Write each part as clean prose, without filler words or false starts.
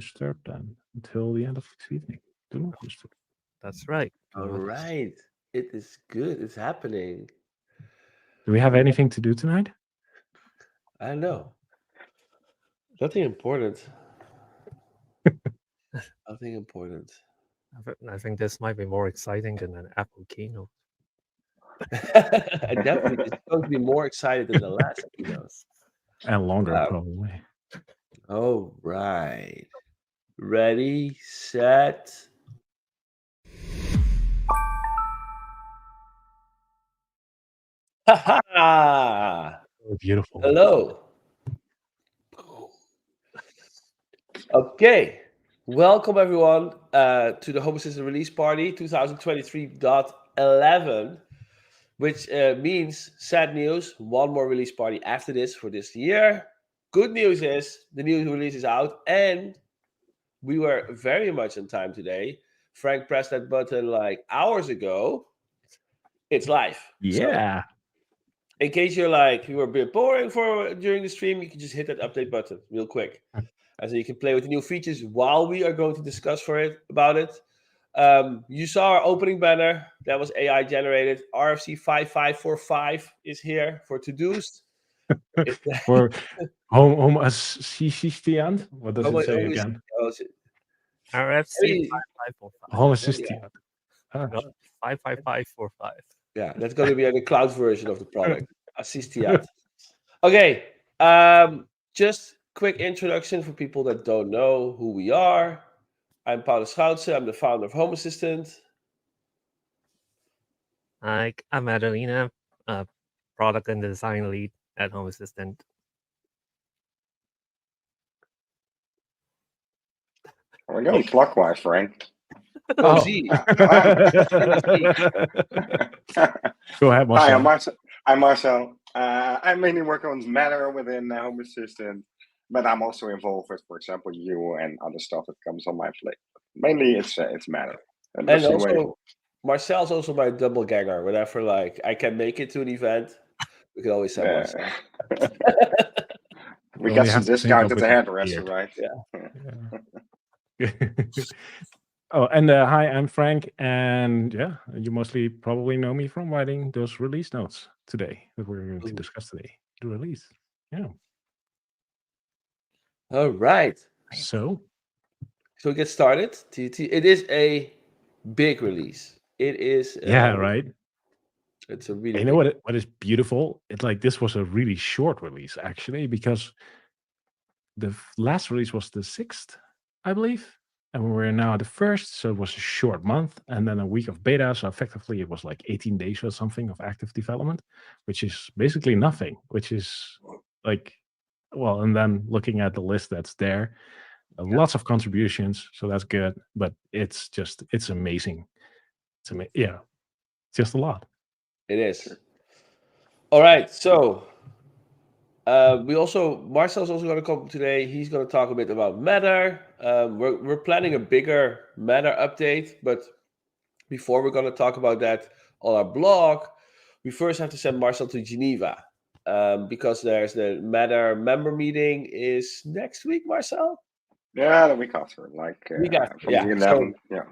disturb them until the end of this evening. Do not disturb. That's right. All right. It is good. It's happening. Do we have anything to do tonight? I don't know. Nothing important. Nothing important. I think this might be more exciting than an Apple keynote. Definitely, it's going to be more excited than the last keynote. And longer, Uh, probably. all right. Ready, set. Ha! Oh, beautiful. Hello. Okay. Welcome everyone to the Home Assistant Release Party 2023.11, which means sad news. One more release party after this for this year. Good news is the new release is out, and we were very much on time today. Frank pressed that button like hours ago. It's live. So Yeah. in case you're like you were a bit boring for during the stream, you can just hit that update button real quick, and so you can play with the new features while we are going to discuss about it. You saw our opening banner that was AI generated. RFC 5545 is here for to-dos. For home assistant. What does it say again? RFC 5545. Home assistant. No, 55545. Yeah, that's going to be the cloud version of the product. Assistiat. Okay, just quick introduction for people that don't know who we are. I'm Paul Schoutse. I'm the founder of Home Assistant. I'm Adelina, product and design lead at Home Assistant. We're going clockwise, Frank. Oh, Oh. Z. Go ahead, Marcel. Hi, I'm Marcel. I mainly work on Matter within Home Assistant, but I'm also involved with, for example, you and other stuff that comes on my plate. Mainly, it's Matter. And also, Marcel's also my double ganger. Whenever I can make it to an event, we can always send Marcel. We got some discount at the hairdresser, right? Yeah. Oh, and hi, I'm Frank, and yeah, you mostly probably know me from writing those release notes today that we're going to discuss today. The release, yeah. All right. So we get started. It is a big release. It is. Right. It's a really. You know what is beautiful? It's like this was a really short release actually, because the last release was the 6th, I believe. And we're now at the 1st, so it was a short month, and then a week of beta. So effectively, it was like 18 days or something of active development, which is basically nothing. Which is like, well, and then looking at the list that's there, lots of contributions, so that's good. But it's amazing. It's just a lot. It is. All right, so Marcel's also going to come today. He's going to talk a bit about Matter. We're planning a bigger Matter update, but before we're going to talk about that on our blog, we first have to send Marcel to Geneva because there's the Matter member meeting is next week. Marcel? Yeah, the week after, from the 11th. Yeah.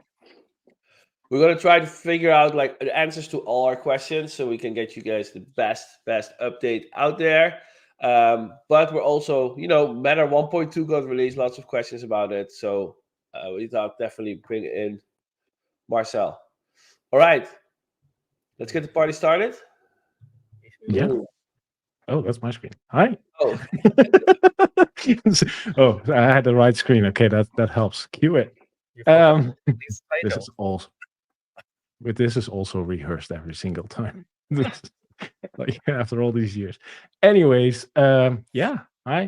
We're going to try to figure out the answers to all our questions so we can get you guys the best update out there. But we're also, Matter 1.2 got released, lots of questions about it. So we thought definitely bring in Marcel. All right. Let's get the party started. Yeah. Ooh. Oh, that's my screen. Hi. Oh. Oh, I had the right screen. Okay, that helps. Cue it. This is also. But this is also rehearsed every single time. After all these years. Anyways, hi.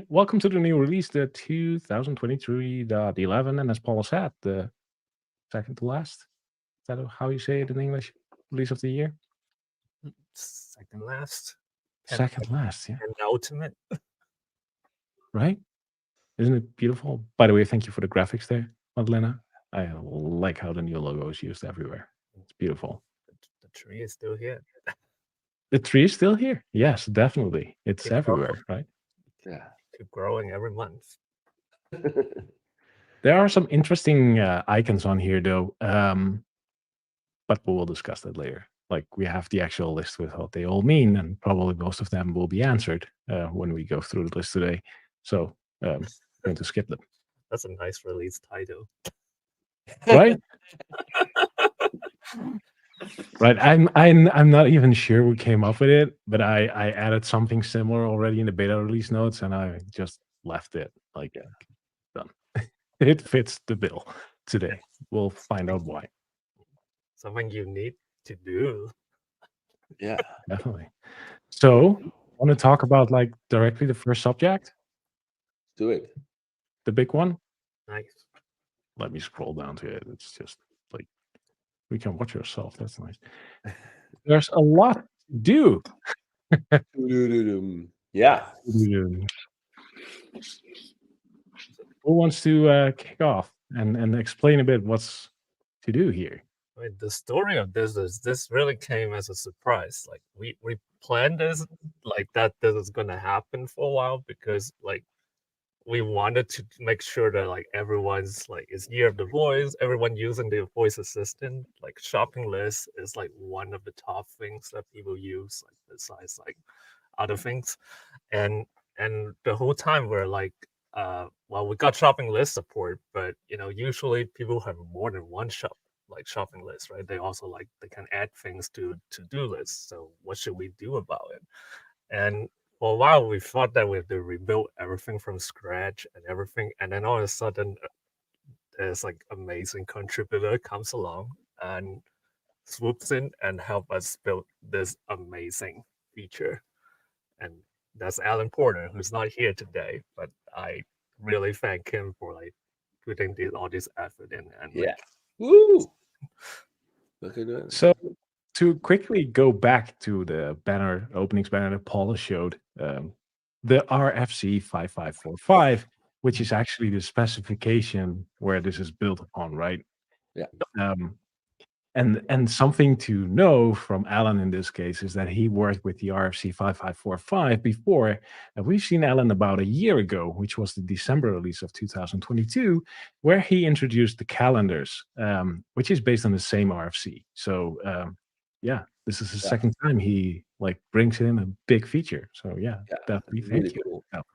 Welcome to the new release, the 2023.11, and as Paul said, the second to last. Is that how you say it in English? Release of the year? Second last. Second last, yeah. And ultimate. Right? Isn't it beautiful? By the way, thank you for the graphics there, Madalena. I like how the new logo is used everywhere. It's beautiful. The tree is still here. The tree is still here. Yes, definitely. It's everywhere, right? Yeah. Keep growing every month. There are some interesting icons on here, though, but we will discuss that later. Like we have the actual list with what they all mean, and probably most of them will be answered when we go through the list today. So I'm going to skip them. That's a nice release title. Right? Right. I'm not even sure who came up with it, but I added something similar already in the beta release notes, and I just left it like done. It fits the bill today. We'll find out why. Something you need to do. Yeah. Definitely. So, want to talk about like directly the first subject, Do it. the big one? Nice. Let me scroll down to it. It's just like we can watch yourself. That's nice. There's a lot to do. Yeah. Who wants to kick off and explain a bit what's to do here? I mean, the story of this really came as a surprise. Like we planned this like that this is gonna happen for a while because like we wanted to make sure that like everyone's like it's year of the voice, everyone using the voice assistant. Like shopping list is like one of the top things that people use, like besides like other things. And the whole time we're like well, we got shopping list support, but you know, usually people have more than one shopping list, right? They also like they can add things to to-do lists. So what should we do about it? And for a while we thought that we had to rebuild everything from scratch and everything, and then all of a sudden there's like amazing contributor comes along and swoops in and help us build this amazing feature. And that's Alan Porter, who's not here today, but I really thank him for like putting all this effort in. And Yeah. Woo! Look at that. So to quickly go back to the banner openings banner that Paula showed, the RFC 5545, which is actually the specification where this is built on, right? Yeah. And something to know from Alan in this case is that he worked with the RFC 5545 before, and we've seen Alan about a year ago, which was the December release of 2022, where he introduced the calendars, which is based on the same RFC. So yeah, this is the second time he like brings in a big feature. So yeah, definitely really thank you. cool. Yep.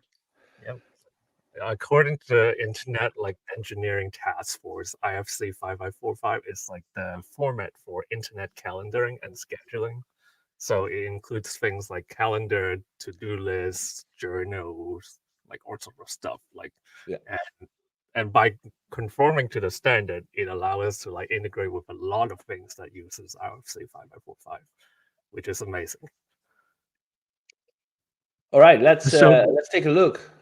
According to the Internet like Engineering Task Force, IFC 5545 is like the format for internet calendaring and scheduling. So it includes things like calendar, to-do lists, journals, like all sorts of stuff. Like, and by conforming to the standard, it allows us to like integrate with a lot of things that uses IFC 5545, which is amazing. All right, let's take a look.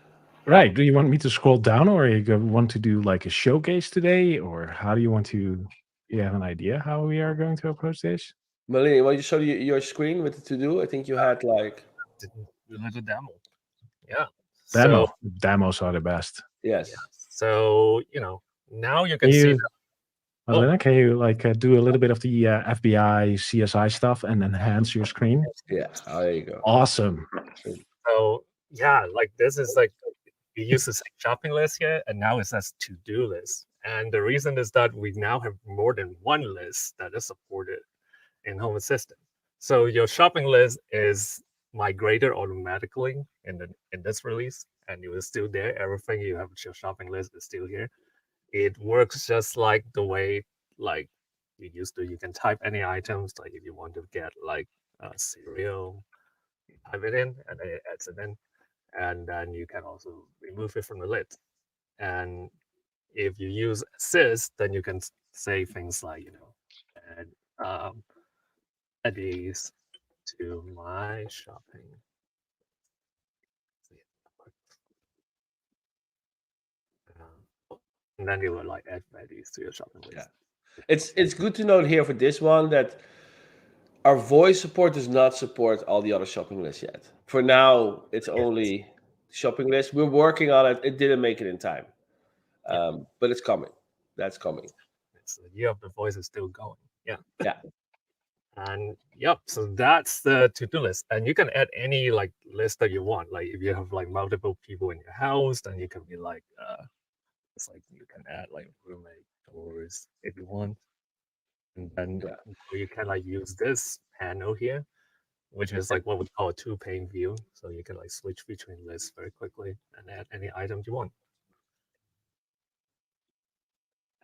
Right. Do you want me to scroll down, or you want to do like a showcase today, or how do you want to? You have an idea how we are going to approach this? Malini, want you show your screen with the to-do? I think you had like a little demo. Yeah. Demo. So Demos are the best. yes. yeah. So you know now you can Can see. you, Madalena, can you like do a little bit of the FBI CSI stuff and enhance your screen? Yeah. Oh, there you go. Awesome. So yeah, like this is like we use the same shopping list here, and now it says to-do list. And the reason is that we now have more than one list that is supported in Home Assistant. So your shopping list is migrated automatically in this release, and it is still there. Everything you have your shopping list is still here. It works just like the way like you used to. You can type any items, like if you want to get like cereal, type it in, and then it adds it in, and then you can also remove it from the list. And if you use assist, then you can say things like, you know, add these to my shopping. And then you will like add these to your shopping list. Yeah. It's good to note here for this one that our voice support does not support all the other shopping lists yet. For now, it's only shopping list. We're working on it. It didn't make it in time, but it's coming. That's coming. It's the year of the voice is still going. Yeah. Yeah. And yep, so that's the to-do list. And you can add any like list that you want. Like if you have like multiple people in your house, then you can be like It's like you can add like roommate doors if you want, and then Yeah. you can like use this panel here, which is like what we call a two-pane view. So you can like switch between lists very quickly and add any item you want.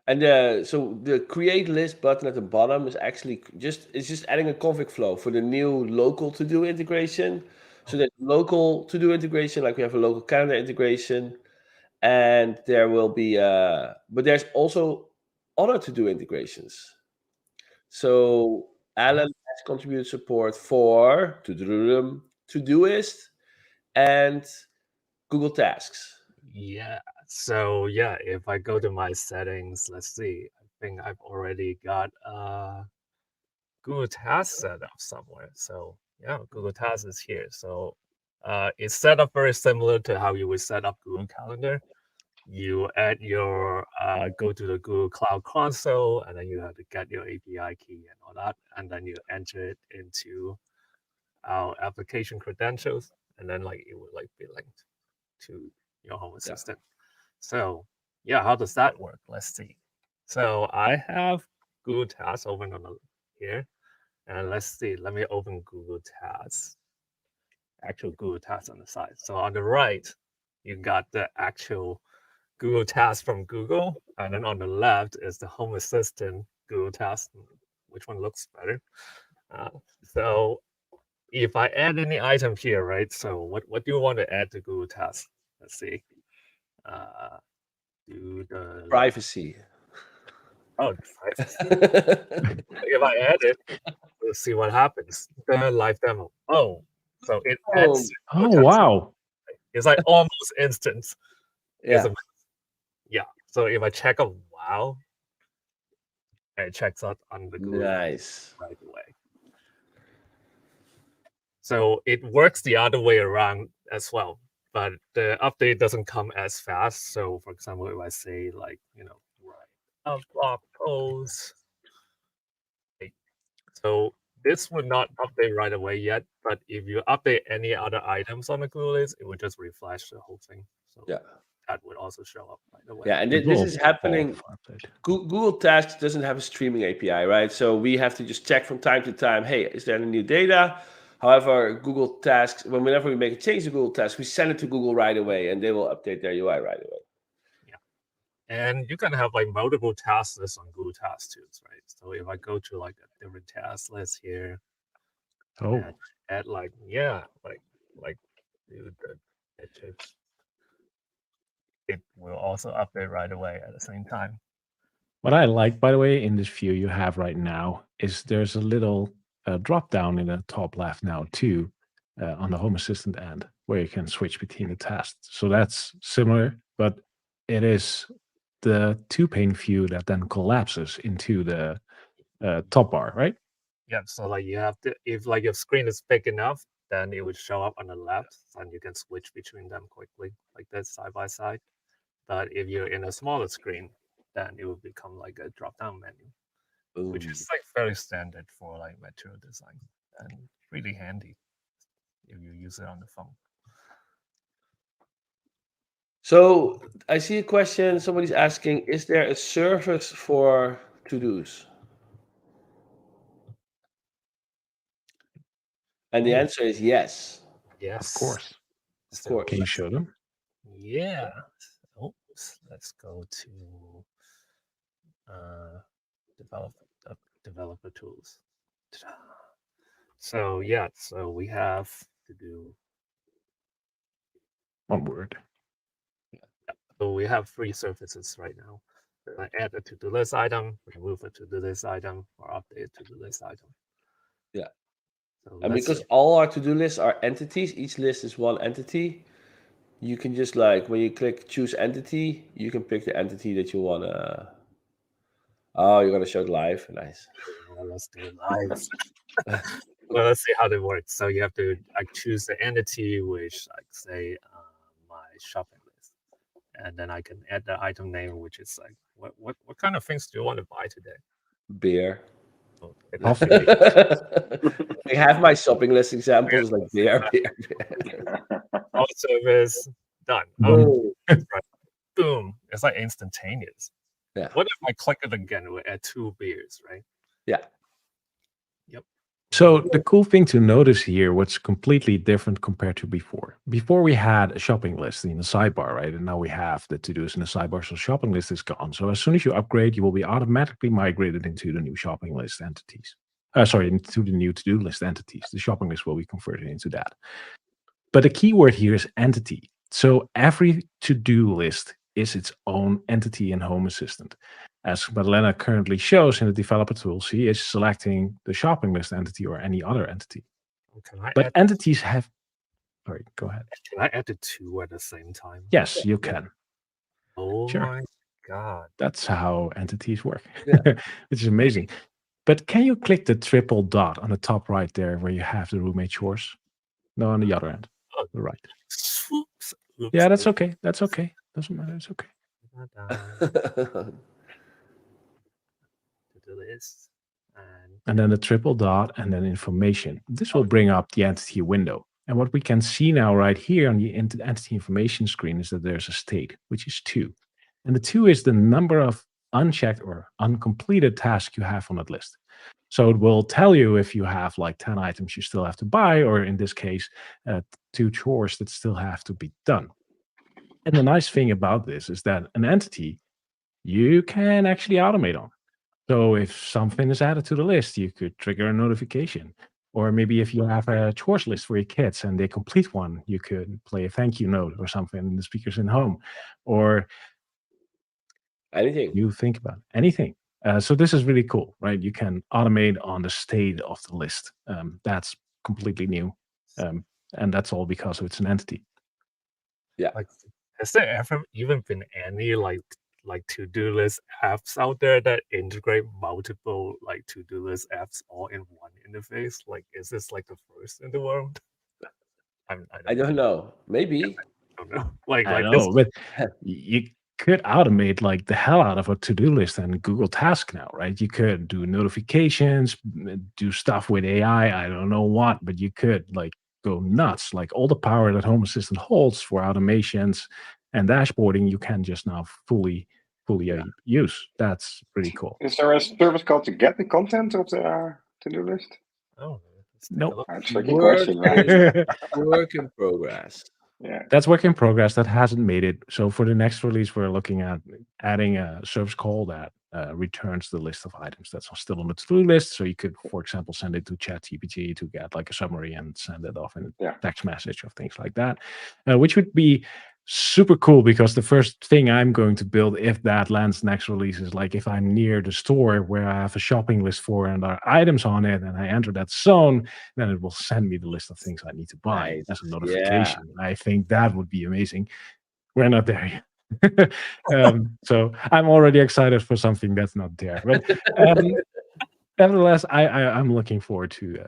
And so the create list button at the bottom is actually just adding a config flow for the new local to do integration. So there's local to do integration, like we have a local calendar integration, and there will be but there's also other to do integrations. So Alan has contributed support for Todoist and Google Tasks. Yeah. So yeah, if I go to my settings, let's see. I think I've already got Google Tasks set up somewhere. So yeah, Google Tasks is here. So it's set up very similar to how you would set up Google Calendar. You add your go to the Google Cloud Console, and then you have to get your API key and all that, and then you enter it into our application credentials, and then like it would like be linked to your Home Assistant. So yeah, how does that work? Let's see. So I have Google Tasks open on here, and let's see. Let me open Google Tasks. Actual Google Tasks on the side. So on the right, you got the actual Google Tasks from Google, and then on the left is the Home Assistant Google Tasks. Which one looks better? So if I add any item here, right? So what do you want to add to Google Tasks? Let's see. Do the Privacy. oh privacy. If I add it, we'll see what happens. The live demo. Oh, so it adds. Oh, wow. It's like almost instant. Yeah. Yeah. So if I check a wow, it checks out on the Google Nice. right away. So it works the other way around as well, but the update doesn't come as fast. So for example, if I say like, write a blog post, so this would not update right away yet, but if you update any other items on the Google list, it would just refresh the whole thing. So Yeah. that would also show up right away. Yeah, and It this will is happening. evolve, update. Google Tasks doesn't have a streaming API, right? So we have to just check from time to time, hey, is there any new data? However, Google Tasks, whenever we make a change to Google Tasks, we send it to Google right away, and they will update their UI right away. And you can have like multiple task lists on Google Task too, right? So if I go to like a different task list here, and add like do the edges, it will also update right away at the same time. What I like, by the way, in this view you have right now is there's a little drop down in the top left now too, on the Home Assistant end, where you can switch between the tasks. So that's similar, but it is the two-pane view that then collapses into the top bar, right? Yeah, so like you have to, if like your screen is big enough, then it would show up on the left, and you can switch between them quickly, like this side by side. But if you're in a smaller screen, then it will become like a drop-down menu, which is like very standard for like material design and really handy if you use it on the phone. So I see a question. Somebody's asking, is there a service for to-dos? And the answer is yes. Yes. Of course. Of course. Can you show them? Yeah. Oops. Let's go to developer tools. Ta-da. So yeah, so we have to do One word. So we have 3 surfaces right now. Add a to-do list item, remove a to-do list item, or update a to-do list item. Yeah. So And because all our to-do lists are entities, each list is one entity, you can just like, when you click choose entity, you can pick the entity that you want to... Oh, you're going to show it live? Nice. Well, let's do it live. Well, let's see how that works. So you have to choose the entity, which like say my shopping list. And then I can add the item name, which is like, what kind of things do you want to buy today? Beer. Oh, I have my shopping list examples like beer. All service done. Oh. Right. boom, it's like instantaneous. Yeah. What if I click it again? We add 2 beers, right? Yeah. Yep. So the cool thing to notice here, what's completely different compared to before. Before we had a shopping list in the sidebar, right? And now we have the to-dos in the sidebar, so shopping list is gone. So as soon as you upgrade, you will be automatically migrated into the new shopping list entities. Into the new to-do list entities. The shopping list will be converted into that. But the key word here is entity. So every to-do list is its own entity in Home Assistant. As Madalena currently shows in the developer tool, she is selecting the shopping list entity or any other entity. Can I But add? entities have. Sorry, go ahead. Can I add the 2 at the same time? Yes, you can. Oh Sure. my god! That's how entities work, Yeah. which is amazing. But can you click the triple dot on the top right there where you have the roommate chores? No, on the other end, Oh, the right. Oops. Yeah, that's okay. That's okay. Doesn't matter. It's okay. To do this And then the triple dot and then information. This will bring up the entity window. And what we can see now right here on the entity information screen is that there's a state, which is 2. And the 2 is the number of unchecked or uncompleted tasks you have on that list. So it will tell you if you have like 10 items you still have to buy, or in this case, 2 chores that still have to be done. And the nice thing about this is that an entity you can actually automate on. So if something is added to the list, you could trigger a notification. Or maybe if you have a chores list for your kids and they complete one, you could play a thank you note or something in the speakers in home. Or Anything. you think about anything. So this is really cool, right? You can automate on the state of the list. That's completely new. And that's all because it's an entity. Yeah. like, has there ever even been any like to-do list apps out there that integrate multiple like to-do list apps all in one interface? Like, is this like the first in the world? I don't know. Maybe. I don't know. Like I this. know, but you could automate like the hell out of a to-do list and Google Task now, right? You could do notifications, do stuff with AI. I don't know what, but you could like go nuts. Like all the power that Home Assistant holds for automations and dashboarding, you can just now fully use. That's pretty cool. Is there a service called to get the content of the to-do list? Oh, let's take a Nope. look. Tricky question, right? Work in progress. Yeah. That's work in progress. That hasn't made it. So for the next release, we're looking at adding a service call that returns the list of items that's still on the to-do list. So you could, for example, send it to ChatGPT to get like a summary and send it off in a Yeah. text message or things like that, which would be super cool because the first thing I'm going to build if that lands next release is like if I'm near the store where I have a shopping list for and there are items on it and I enter that zone, then it will send me the list of things I need to buy Nice. as a Yeah. notification. I think that would be amazing. We're not there yet. So I'm already excited for something that's not there. But nevertheless, I'm looking forward to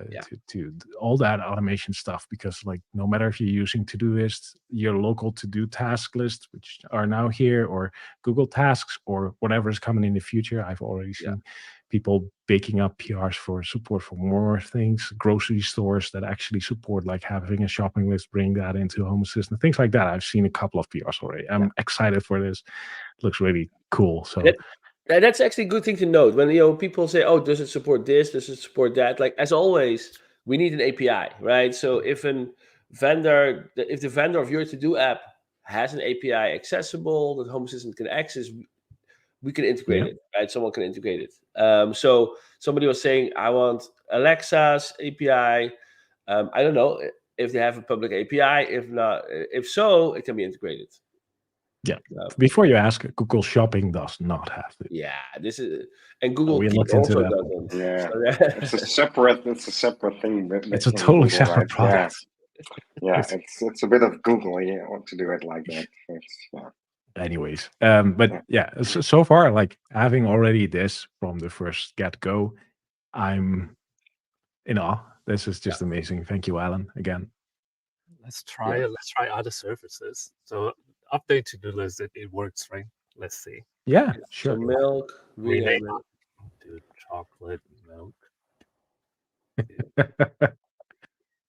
all that automation stuff because like no matter if you're using to-do list, your local to-do task list, which are now here, or Google Tasks or whatever is coming in the future, I've already seen people baking up PRs for support for more things, grocery stores that actually support like having a shopping list, bring that into Home Assistant, things like that. I've seen a couple of PRs already. I'm excited for this. It looks really cool. So That's actually a good thing to note. When people say, "Oh, does it support this? Does it support that?" Like as always, we need an API, right? So if the vendor of your to-do app has an API accessible that Home Assistant can access, we can integrate it, right? Someone can integrate it. So somebody was saying, "I want Alexa's API." I don't know if they have a public API. If not, if so, it can be integrated. Yeah. Before you ask, Google Shopping does not have it. Yeah, this is and Google we Keep looked into also that. doesn't. Yeah. So, It's a separate thing. It's a in totally Google, separate right? product. Yeah. It's a bit of Google. You want to do it like that. Anyways, but so far, like having already this from the first get-go, I'm in awe. This is just amazing. Thank you, Alan, again. Let's try it. Let's try other services. So update to-do list. It works, right? Let's see. Yeah, So sure. milk, Rename to chocolate milk.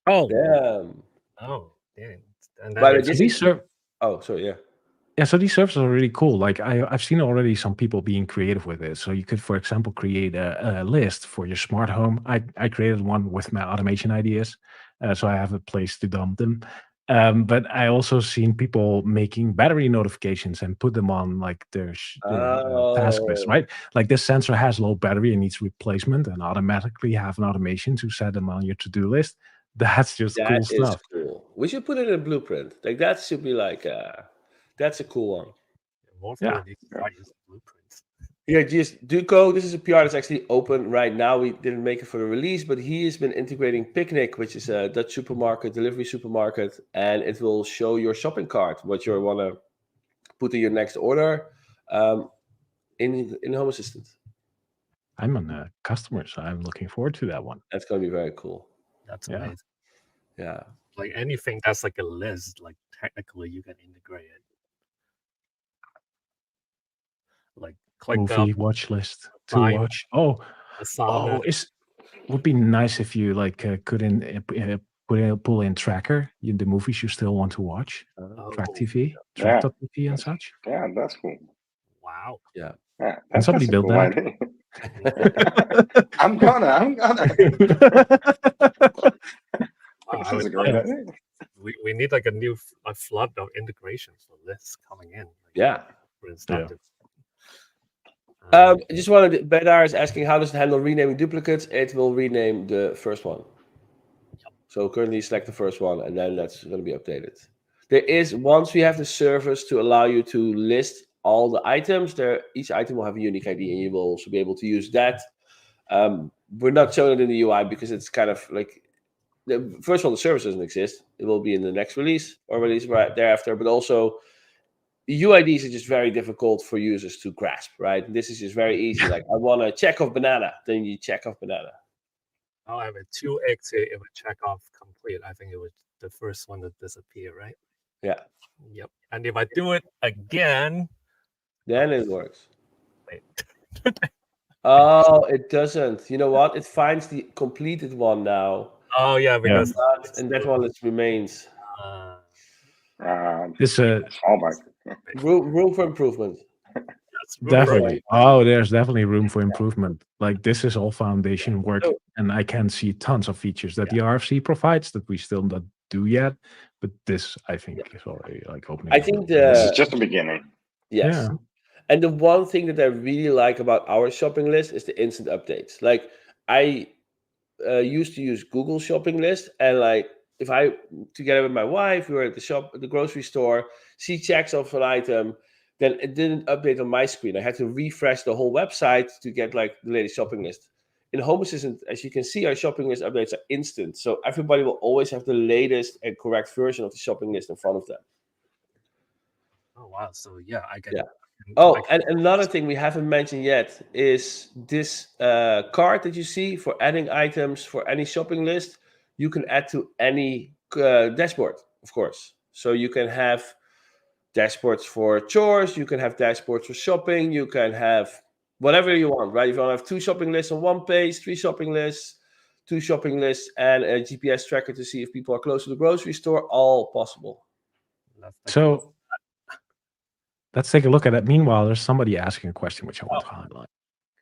Oh, Damn. Oh, dang. And By the way, then this these is. Oh, sorry. Yeah. Yeah, so these services are really cool. Like I've seen already some people being creative with it. So you could, for example, create a list for your smart home. I created one with my automation ideas, so I have a place to dump them. But I also seen people making battery notifications and put them on like their task list, Oh, right? Like this sensor has low battery and needs replacement, and automatically have an automation to set them on your to-do list. That's just that cool is stuff. cool. We should put it in a blueprint. Like that should be like that's a cool one. More Yeah. people need to start using blueprints. Yeah, just Duco. This is a PR that's actually open right now. We didn't make it for the release, but he has been integrating Picnic, which is a Dutch supermarket, delivery supermarket, and it will show your shopping cart, what you want to put in your next order, in Home Assistant. I'm a customer, so I'm looking forward to that one. That's going to be very cool. That's Yeah. amazing. Yeah. Like anything that's like a list, like technically you can integrate it. Like click up Movie watch list to Fine. watch. Oh, a sauna. would be nice if you like could pull in tracker the movies you still want to watch. Track Oh, TV, Yeah. track.tv and such. Yeah, that's cool. wow. Yeah. Yeah, Can somebody that's a build cool that? idea. I'm gonna. Wow, This I is would a great love- idea. we need like a flood of integrations for lists coming in. Like, Yeah. for instance. I just wanted. Bedar is asking how does it handle renaming duplicates? It will rename the first one. So currently select the first one, and then that's going to be updated. There is, once we have the service to allow you to list all the items, each item will have a unique ID, and you will also be able to use that. We're not showing it in the UI because it's kind of like first of all, the service doesn't exist. It will be in the next release or release right thereafter. But also, UIDs are just very difficult for users to grasp. Right? This is just very easy. Like I want to check off banana, then you check off banana. I'll have a 2x here. It would check off complete. I think it was the first one that disappeared, right? Yeah. Yep. And if I do it again, then it works. wait. Oh, it doesn't. You know what? It finds the completed one now. Oh yeah, because And that one remains. It's a fallback. Room for improvement. definitely. Oh, there's definitely room for improvement. Like this is all foundation work, So- and I can see tons of features that the RFC provides that we still not do yet. But this, I think, is already like opening. I up think This is just the beginning. Yes. Yeah. And the one thing that I really like about our shopping list is the instant updates. Like I used to use Google Shopping List, and like if I together with my wife, we were at the grocery store, she checks off an item, then it didn't update on my screen. I had to refresh the whole website to get like the latest shopping list. In Home Assistant, as you can see, our shopping list updates are instant, so everybody will always have the latest and correct version of the shopping list in front of them. Oh wow! So yeah, I can. Yeah. Oh, and another thing we haven't mentioned yet is this card that you see for adding items for any shopping list. You can add to any dashboard, of course. So you can have dashboards for chores, you can have dashboards for shopping, you can have whatever you want, right? If you want to have 2 shopping lists on one page, 3 shopping lists, 2 shopping lists, and a GPS tracker to see if people are close to the grocery store, all possible. So let's take a look at it. Meanwhile, there's somebody asking a question which I want to highlight.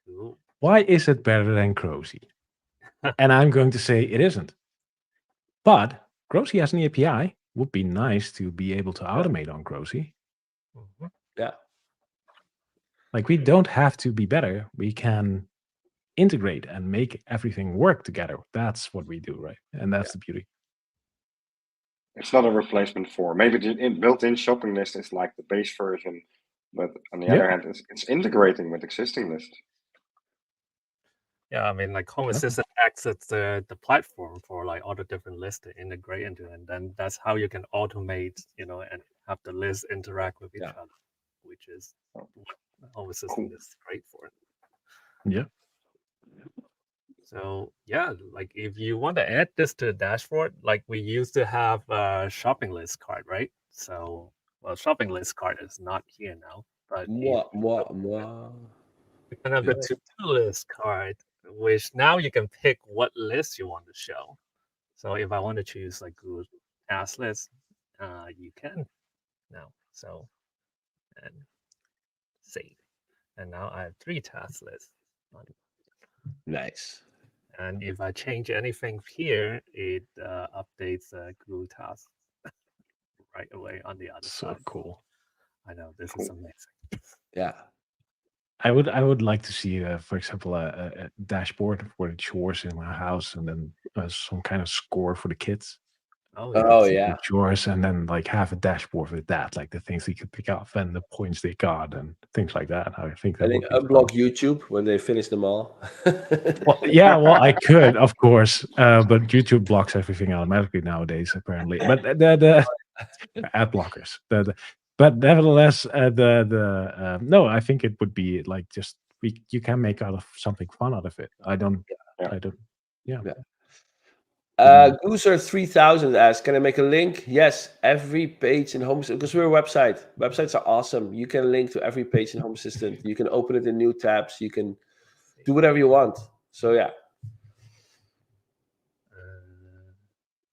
Cool. Why is it better than Crozy? And I'm going to say it isn't. But Crozy has an API. Would be nice to be able to automate on Crozy. Yeah. Like we don't have to be better. We can integrate and make everything work together. That's what we do, right? And that's the beauty. It's not a replacement for. Maybe the built-in shopping list is like the base version, but on the other hand, it's integrating with existing lists. Yeah, I mean, like Home Assistant acts as the platform for like all the different lists to integrate into, and then that's how you can automate, and have the lists interact with each other, which is what Home Assistant is great for. Yeah. So yeah, like if you want to add this to the dashboard, like we used to have a shopping list card, right? So, shopping list card is not here now, but you can have the to-do list card, which now you can pick what list you want to show. So if I want to choose like Google Task List, you can now. So and save. And now I have 3 task lists. Nice. And if I change anything here, it updates Google Tasks right away on the other So side. cool. I know, this Cool. is amazing. Yeah. I would like to see, for example, a dashboard for the chores in my house, and then some kind of score for the kids. Oh, Oh yes. yeah. The chores, and then like have a dashboard with that, like the things they could pick up and the points they got and things like that. I think that And would then be fun. unblock YouTube when they finish them all. Well, yeah, well, I could, of course, but YouTube blocks everything automatically nowadays, apparently. But the ad blockers, but nevertheless, no, I think it would be like just you can make out of something fun out of it. I don't, yeah. Gooser 3000 asks, can I make a link? Yes, every page in Home Assistant, because we're a website. Websites are awesome. You can link to every page in Home Assistant. You can open it in new tabs. You can do whatever you want. So yeah.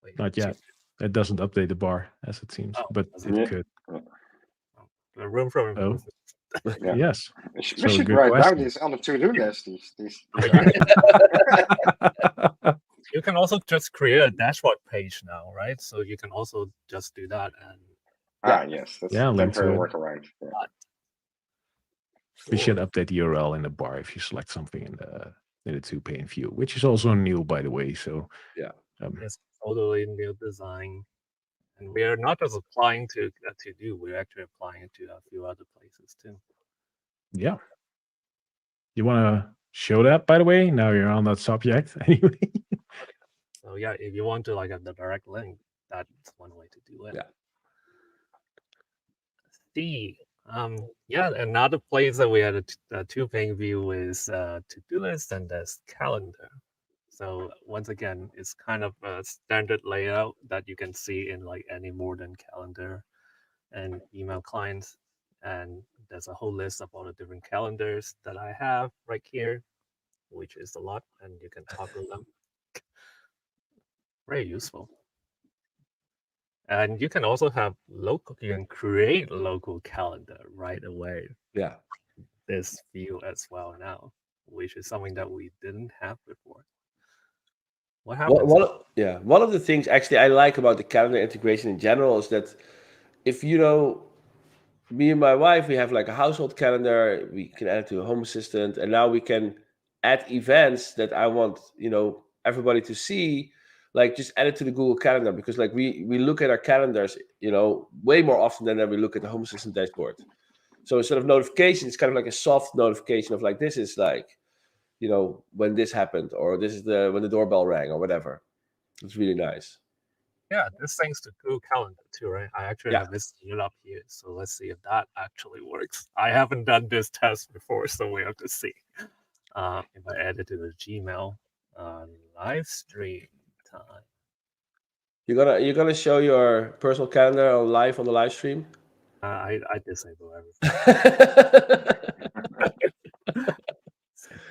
Wait, Not yet. It doesn't update the bar as it seems, Oh, but doesn't it Yeah. could. the room for Oh, improvement. Yeah. yes. We So should good write down question. these on the to-do list. These You can also just create a dashboard page now, right? So you can also just do that. And yes, that's Yeah, a link to temporary it. workaround. Yeah. We should update the URL in the bar if you select something in the 2-pane view, which is also new, by the way. So Yeah. It's totally new design. And we are not just applying to do, we're actually applying it to a few other places too. yeah. You want to show that, by the way? Now you're on that subject anyway. So yeah, if you want to like have the direct link, that's one way to do it. Yeah. C. Yeah, another place that we had a 2-pane view is to-do list, and there's calendar. So once again, it's kind of a standard layout that you can see in like any modern calendar and email clients. And there's a whole list of all the different calendars that I have right here, which is a lot, and you can toggle them. Very useful. And you can also have you can create local calendar right away. Yeah. This view as well now, which is something that we didn't have before. What happens? One of the things actually I like about the calendar integration in general is that if me and my wife, we have like a household calendar, we can add it to a Home Assistant, and now we can add events that I want, everybody to see, like just add it to the Google Calendar, because like we look at our calendars, way more often than we look at the Home Assistant dashboard. So instead of notification, it's kind of like a soft notification of like, this is like, when this happened, or this is when the doorbell rang, or whatever. It's really nice. Yeah, this thanks to Google Calendar too, right? I actually Yeah. have this set up here, so let's see if that actually works. I haven't done this test before, so we have to see. If I add it to the Gmail live stream time. You're gonna show your personal calendar on the live stream? I disable everything.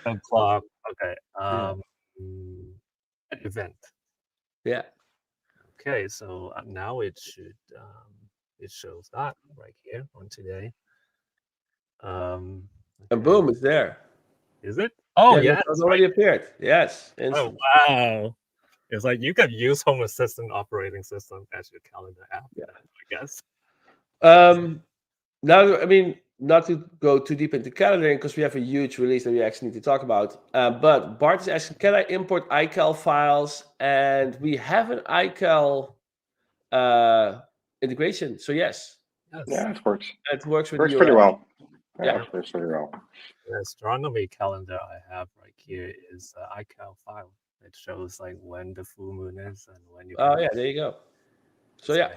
10 o'clock. Okay. An event. Yeah. Okay, so now it should it shows that right here on today. And okay. boom, it's there. Is it? Oh yeah, it's already appeared. Yes. Oh Instant. wow! It's like you can use Home Assistant operating system as your calendar app. Yeah. I guess. Now, I mean, not to go too deep into calendaring, because we have a huge release that we actually need to talk about. But Bart is asking, can I import iCal files? And we have an iCal integration. So yes. Yeah, it works. It works with Works the pretty URL. well. Yeah. It works pretty well. The astronomy calendar I have right here is an iCal file. It shows like when the full moon is and when you. Oh yeah, there you go. So yeah.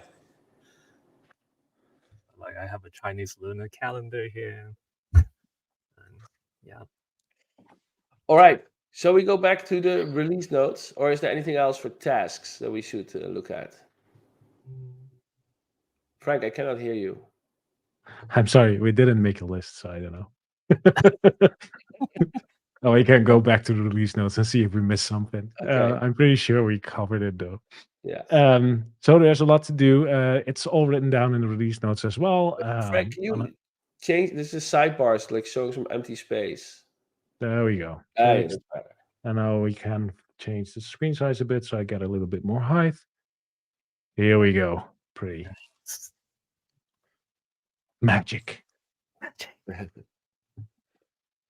Like I have a Chinese lunar calendar here. And, yeah. All right. Shall we go back to the release notes, or is there anything else for tasks that we should look at? Frank, I cannot hear you. I'm sorry, we didn't make a list, so I don't know. Oh, we can go back to the release notes and see if we missed something. Okay. I'm pretty sure we covered it though. Yeah. So there's a lot to do. It's all written down in the release notes as well. Frank, change. This is sidebars, like showing some empty space. There we go. Yeah, Fixed. that's better. And now we can change the screen size a bit so I get a little bit more height. Here we go. Pretty. Magic.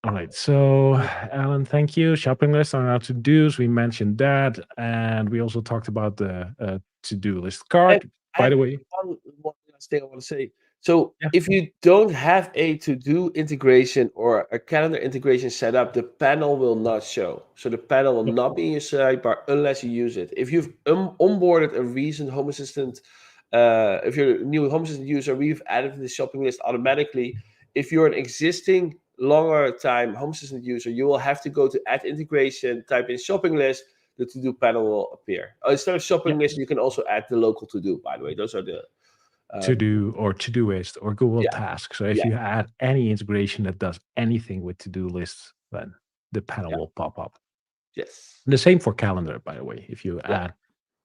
All right. So, Alan, thank you. Shopping list on our to-dos. We mentioned that. And we also talked about the to-do list card. By the way, one last thing I want to say. So Yeah. if you don't have a to-do integration or a calendar integration set up, the panel will not show. So the panel will not be in your sidebar unless you use it. If you've onboarded a recent Home Assistant, if you're a new Home Assistant user, we've added the shopping list automatically. If you're an existing longer time Home Assistant user, you will have to go to add integration, type in shopping list, the to-do panel will appear. Instead of shopping list, you can also add the local to-do, by the way. Those are the to-do or Todoist or Google Tasks. So if you add any integration that does anything with to-do lists, then the panel will pop up. Yes. And the same for calendar, by the way. If you add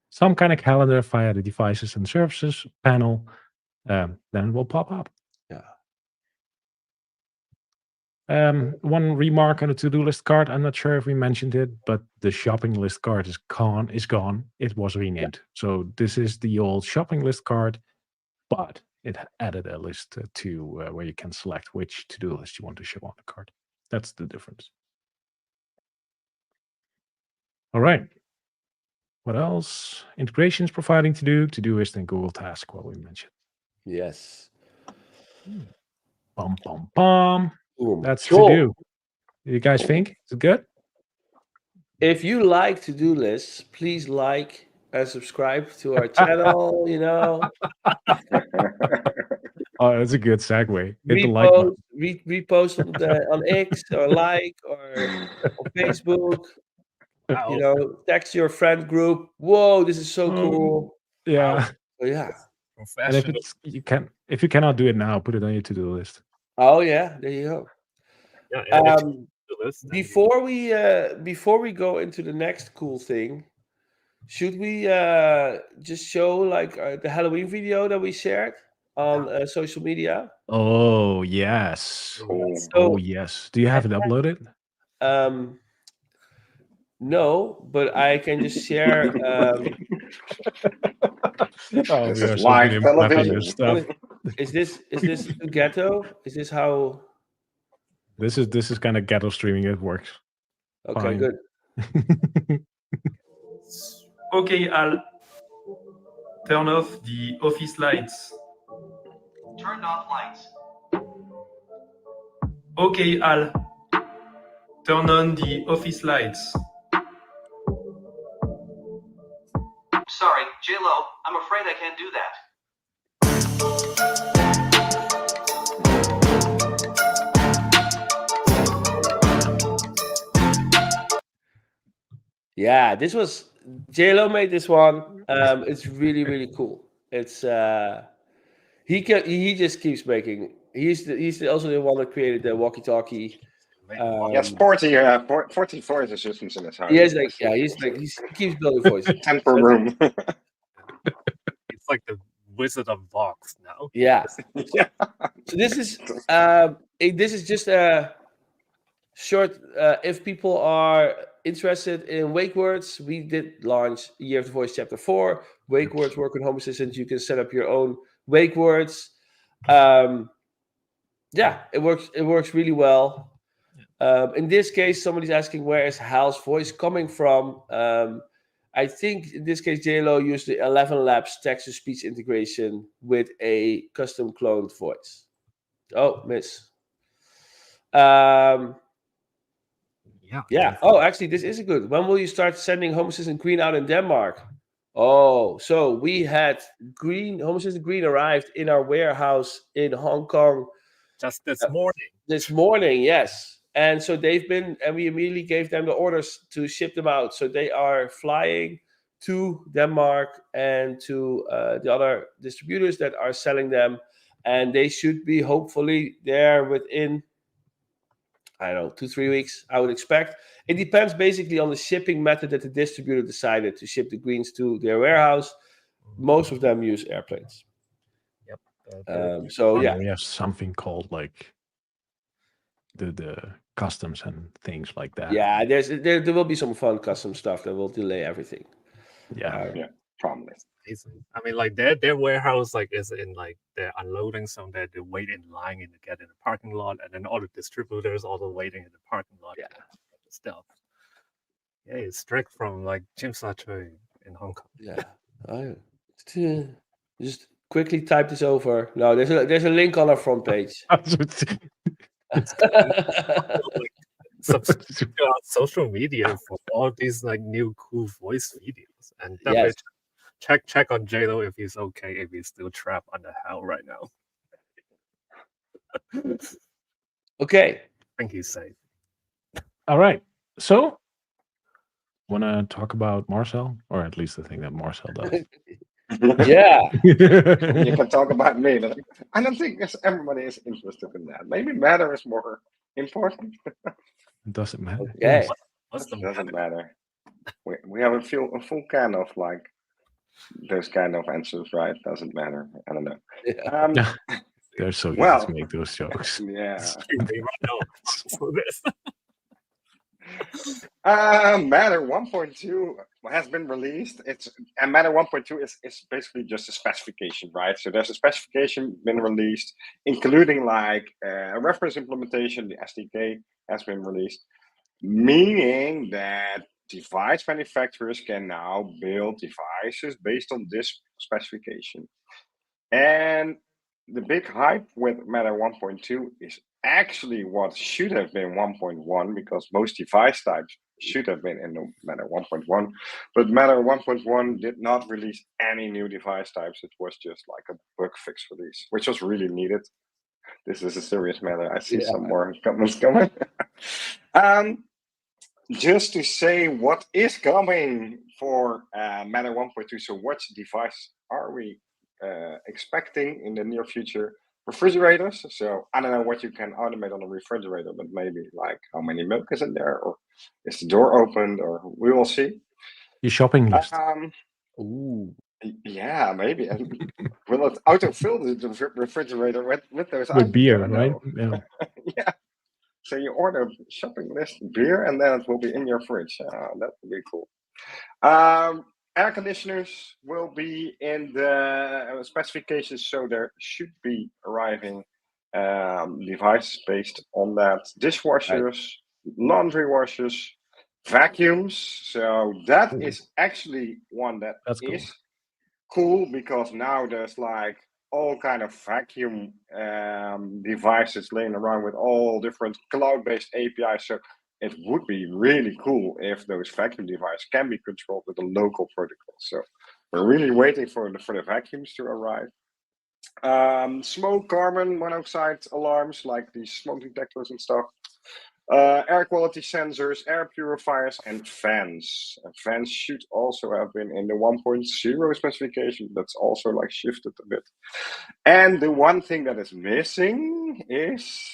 some kind of calendar via the devices and services panel, then it will pop up. One remark on the to-do list card. I'm not sure if we mentioned it, but the shopping list card is gone. It was renamed. So this is the old shopping list card, but it added a list to where you can select which to-do list you want to show on the card. That's the difference. All right. What else? Integrations providing Todoist and Google Task, what we mentioned. Yes. Bum, bum, bum. Boom. That's Cool. to-do. You guys think? Is it good? If you like to-do lists, please like and subscribe to our channel, you know. Oh, that's a good segue. Hit the like button. Repost on X or like or on Facebook. You know, text your friend group. Whoa, this is so cool. Yeah. So, yeah. And if you cannot do it now, put it on your to-do list. Oh yeah, there you go. Yeah, before we go into the next cool thing, should we just show like the Halloween video that we shared on social media? Oh yes. Cool. Oh yes. Do you have it uploaded? No, but I can just share. Oh, This we are is so live good in prepping television. this stuff. Is this too ghetto? Is this how? This is kind of ghetto streaming. It works. Okay, Fine. good. Okay, Al. Turn off the office lights. Turned off lights. Okay, Al. Turn on the office lights. Sorry, J-Lo, I'm afraid I can't do that. Yeah, this was J-Lo made this one. It's really cool. It's he just keeps making. He's also the one that created the walkie-talkie. Yes, 40 voice systems in his house. He keeps building voices. 10 per room. It's like the Wizard of Vox now. Yeah. Yeah. So this is just a short. If people are interested in wake words, we did launch Year of the Voice Chapter 4. Wake words work on Home Assistant. You can set up your own wake words. Yeah, it works. It works really well. In this case, somebody's asking where is Hal's voice coming from. I think in this case, JLo used the 11 Labs text-to-speech integration with a custom cloned voice. Oh, miss. Yeah. Oh, actually, this is good. When will you start sending Home Assistant Green out in Denmark? Oh, so we had Home Assistant Green arrived in our warehouse in Hong Kong just this morning. This morning, yes. And so and we immediately gave them the orders to ship them out. So they are flying to Denmark and to the other distributors that are selling them. And they should be hopefully there within, 2-3 weeks, I would expect. It depends basically on the shipping method that the distributor decided to ship the greens to their warehouse. Most of them use airplanes. Yep. So And yeah, we have something called like the customs and things like that. yeah. There will be some fun custom stuff that will delay everything. Yeah. Yeah, probably. Amazing. I mean, like their warehouse like is in like their unloading zone. They wait in line to get in the parking lot, and then all the distributors also waiting in the parking lot. Yeah. To get the stuff. Yeah, it's strict from like Jim Sachoy in Hong Kong. Yeah. Just quickly type this over. No, there's a link on our front page. Like, subscribe to our social media for all these like new cool voice videos, and definitely Yes. check on JLo if he's okay, if he's still trapped under hell right now. Okay. I think he's safe. All right. So, want to talk about Marcel, or at least the thing that Marcel does? Yeah. You can talk about me, but I don't think everybody is interested in that. Maybe matter is more important. Does it matter? Okay. What's the Doesn't matter? matter. We have a full can of like those kind of answers, right? Doesn't matter. I don't know. Yeah. They're so easy Well, to make those jokes. yeah. They run out for this. Matter 1.2 has been released. And Matter 1.2 is basically just a specification, right? So there's a specification been released, including like a reference implementation. The SDK has been released, meaning that device manufacturers can now build devices based on this specification. And the big hype with Matter 1.2 is actually what should have been 1.1, because most device types should have been in the Matter 1.1. But Matter 1.1 did not release any new device types. It was just like a bug fix release, which was really needed. This is a serious matter. I see some more comments coming. Just to say what is coming for Matter 1.2. So what device are we expecting in the near future? Refrigerators. So I don't know what you can automate on a refrigerator, but maybe like how many milk is in there, or is the door opened, or we will see. Your shopping list. Ooh. Yeah, maybe. And will it autofill the refrigerator with those With items? beer, I don't right? know. Yeah. Yeah. So you order a shopping list beer, and then it will be in your fridge. That would be cool. Air conditioners will be in the specifications, so there should be arriving devices based on that. Dishwashers, laundry washers, vacuums. So that Ooh. is actually one that That's cool. is cool, because now there's like all kind of vacuum devices laying around with all different cloud-based APIs. So it would be really cool if those vacuum devices can be controlled with a local protocol. So we're really waiting for the vacuums to arrive. Smoke, carbon monoxide alarms, like these smoke detectors and stuff. Air quality sensors, air purifiers, and fans. And fans should also have been in the 1.0 specification. That's also like shifted a bit. And the one thing that is missing is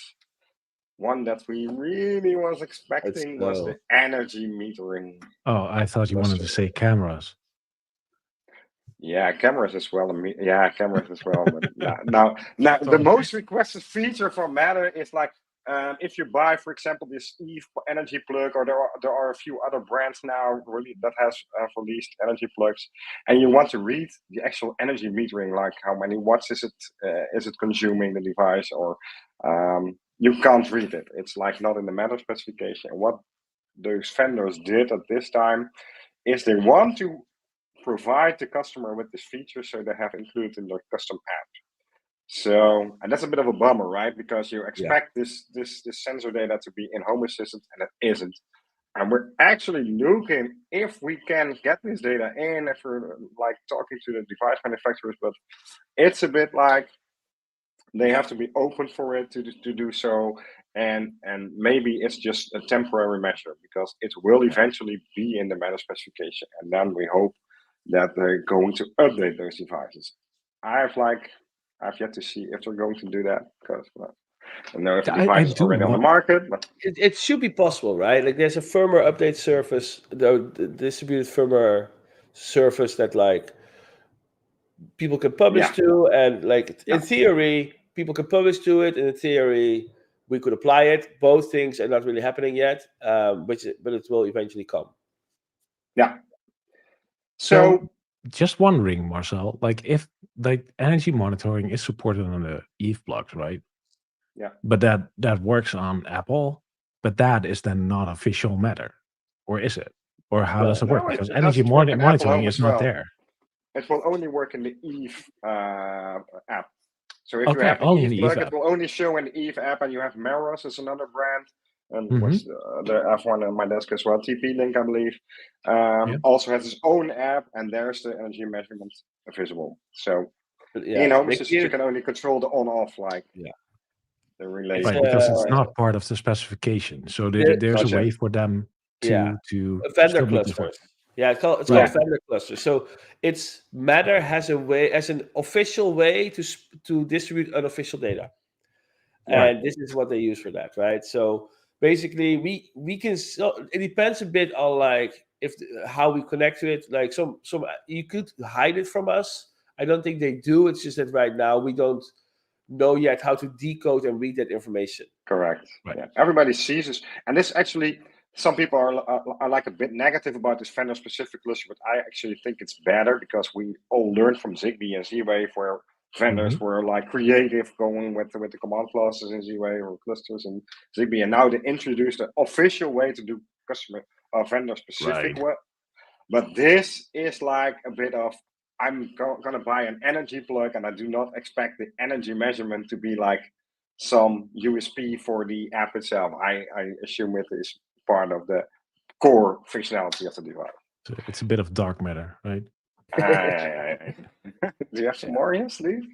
one that we really was expecting, was the energy metering. Oh, I thought you wanted to say cameras. Yeah, cameras as well. Yeah, cameras as well. But now, the most requested feature from Matter is like, if you buy, for example, this Eve energy plug, or there are a few other brands now really that has released energy plugs, and you want to read the actual energy metering, like how many watts is it consuming the device, or you can't read it. It's like not in the Matter specification. And what those vendors did at this time is they want to provide the customer with this feature, so they have included in their custom app. So, and that's a bit of a bummer, right? Because you expect this sensor data to be in Home Assistant, and it isn't. And we're actually looking if we can get this data in, if we're like talking to the device manufacturers, but it's a bit like they have to be open for it to do so. And maybe it's just a temporary measure, because it will eventually be in the Matter specification. And then we hope that they're going to update those devices. I've yet to see if they're going to do that, because I don't know if the device is already on the market. But it should be possible, right? Like there's a firmware update service, the distributed firmware service that like people can publish Yeah. to, and like in Yeah. theory, people can publish to it, and in theory, we could apply it. Both things are not really happening yet, but it will eventually come. Yeah. So So just wondering, Marcel, like if like energy monitoring is supported on the Eve blocks, right? yeah. But that works on Apple, but that is then not official Matter, or is it? Or how does it work? No, Because it energy doesn't work in Apple monitoring Home is as not well. there. It will only work in the Eve app. So if you Okay, have the only in Eve the Eve plug, it app. will only show in the Eve app, and you have Meros as another brand, and Mhm. which the I have one on my desk as well. TP-Link, I believe, Yeah. also has its own app, and there's the energy measurement visible. So But in yeah, Home they Assistant, you can, can only control the on-off, like yeah. the relay. It's Right, because it's uh, not part of the specification. So there, there's a Not yet. way for them yeah, to vendor still be compliant. clusters. Yeah, it's called Right. vendor clusters. So it's Matter has a way, as an official way to distribute unofficial data, Yeah. and this is what they use for that, right? So basically, we can. So it depends a bit on like how we connect to it. Like some you could hide it from us. I don't think they do. It's just that right now we don't know yet how to decode and read that information. Correct. Right. Yeah. Everybody sees this, and this actually, some people are like a bit negative about this vendor-specific cluster, but I actually think it's better because we all learned from Zigbee and Z-Wave, where vendors Mhm. were like creative, going with the command classes in Z-Wave or clusters in Zigbee, and now they introduced an official way to do customer vendor-specific Right. work. But this is like a bit of, I'm gonna buy an energy plug, and I do not expect the energy measurement to be like some USP for the app itself. I assume it is part of the core functionality of the device. So it's a bit of dark matter, right? Do you have some more here, Steve?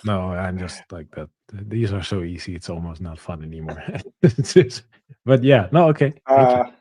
No, I'm just like that. These are so easy. It's almost not fun anymore. It's just- but yeah, no, okay. Thank you.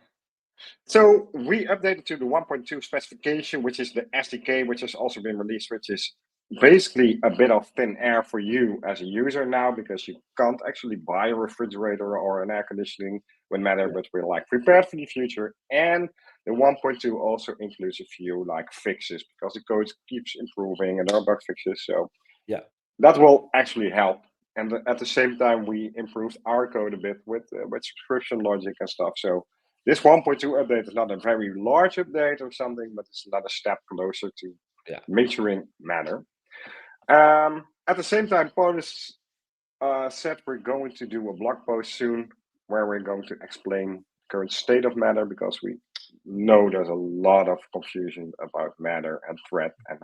So we updated to the 1.2 specification, which is the SDK, which has also been released, which is basically a bit of thin air for you as a user now, because you can't actually buy a refrigerator or an air conditioning with Matter, but we're like prepared for the future. And the 1.2 also includes a few like fixes, because the code keeps improving and there are bug fixes. So Yeah. that will actually help. And at the same time, we improved our code a bit with subscription logic and stuff. So this 1.2 update is not a very large update or something, but it's another step closer to Yeah. maturing Matter. At the same time, Polis said we're going to do a blog post soon where we're going to explain current state of Matter, because we know there's a lot of confusion about Matter and Thread and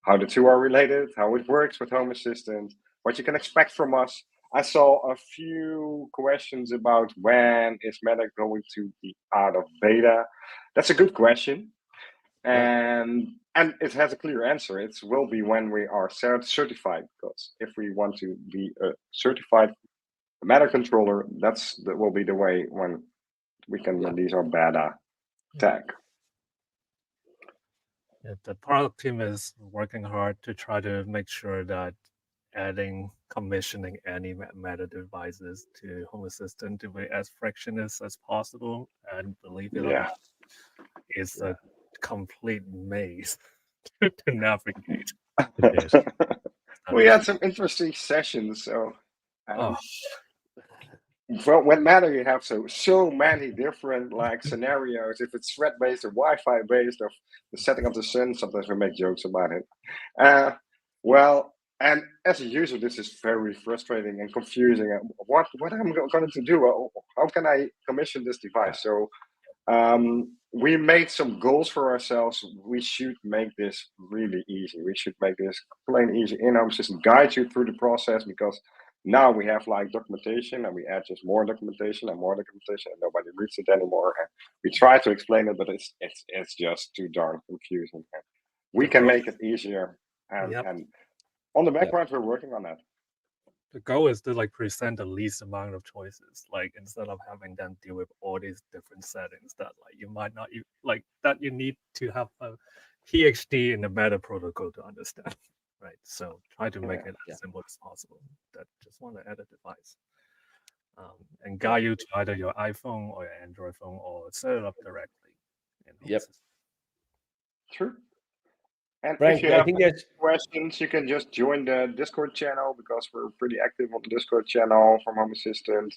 how the two are related, how it works with Home Assistant, what you can expect from us. I saw a few questions about when is Matter going to be out of beta. That's a good question, and it has a clear answer. It will be when we are certified, because if we want to be a certified Matter controller, that will be the way when we can release our beta tag. Yeah, the product team is working hard to try to make sure that commissioning any Matter devices to Home Assistant to be as frictionless as possible. And believe it or not, it's a complete maze to navigate. It is. We had some interesting sessions. So, Oh, well, when Matter, you have so many different like scenarios. If it's thread based or Wi-Fi based, or the setting of the sun. Sometimes we make jokes about it. Well, and as a user, this is very frustrating and confusing. What am I going to do? How can I commission this device? So we made some goals for ourselves. We should make this really easy. We should make this plain easy in-home system, guide you through the process, because now we have like documentation, and we add just more documentation and more documentation, and nobody reads it anymore. And we try to explain it, but it's just too darn confusing. And we can make it easier. And on the background, we're working on that. The goal is to like present the least amount of choices, like instead of having them deal with all these different settings that like you might not like that you need to have a PhD in the Meta protocol to understand, right? So try to make it as simple as possible. That just want to add a device and guide you to either your iPhone or your Android phone, or set it up directly. Yep. True. And Frank, if you I have think any that's questions, you can just join the Discord channel because we're pretty active on the Discord channel from Home Assistant.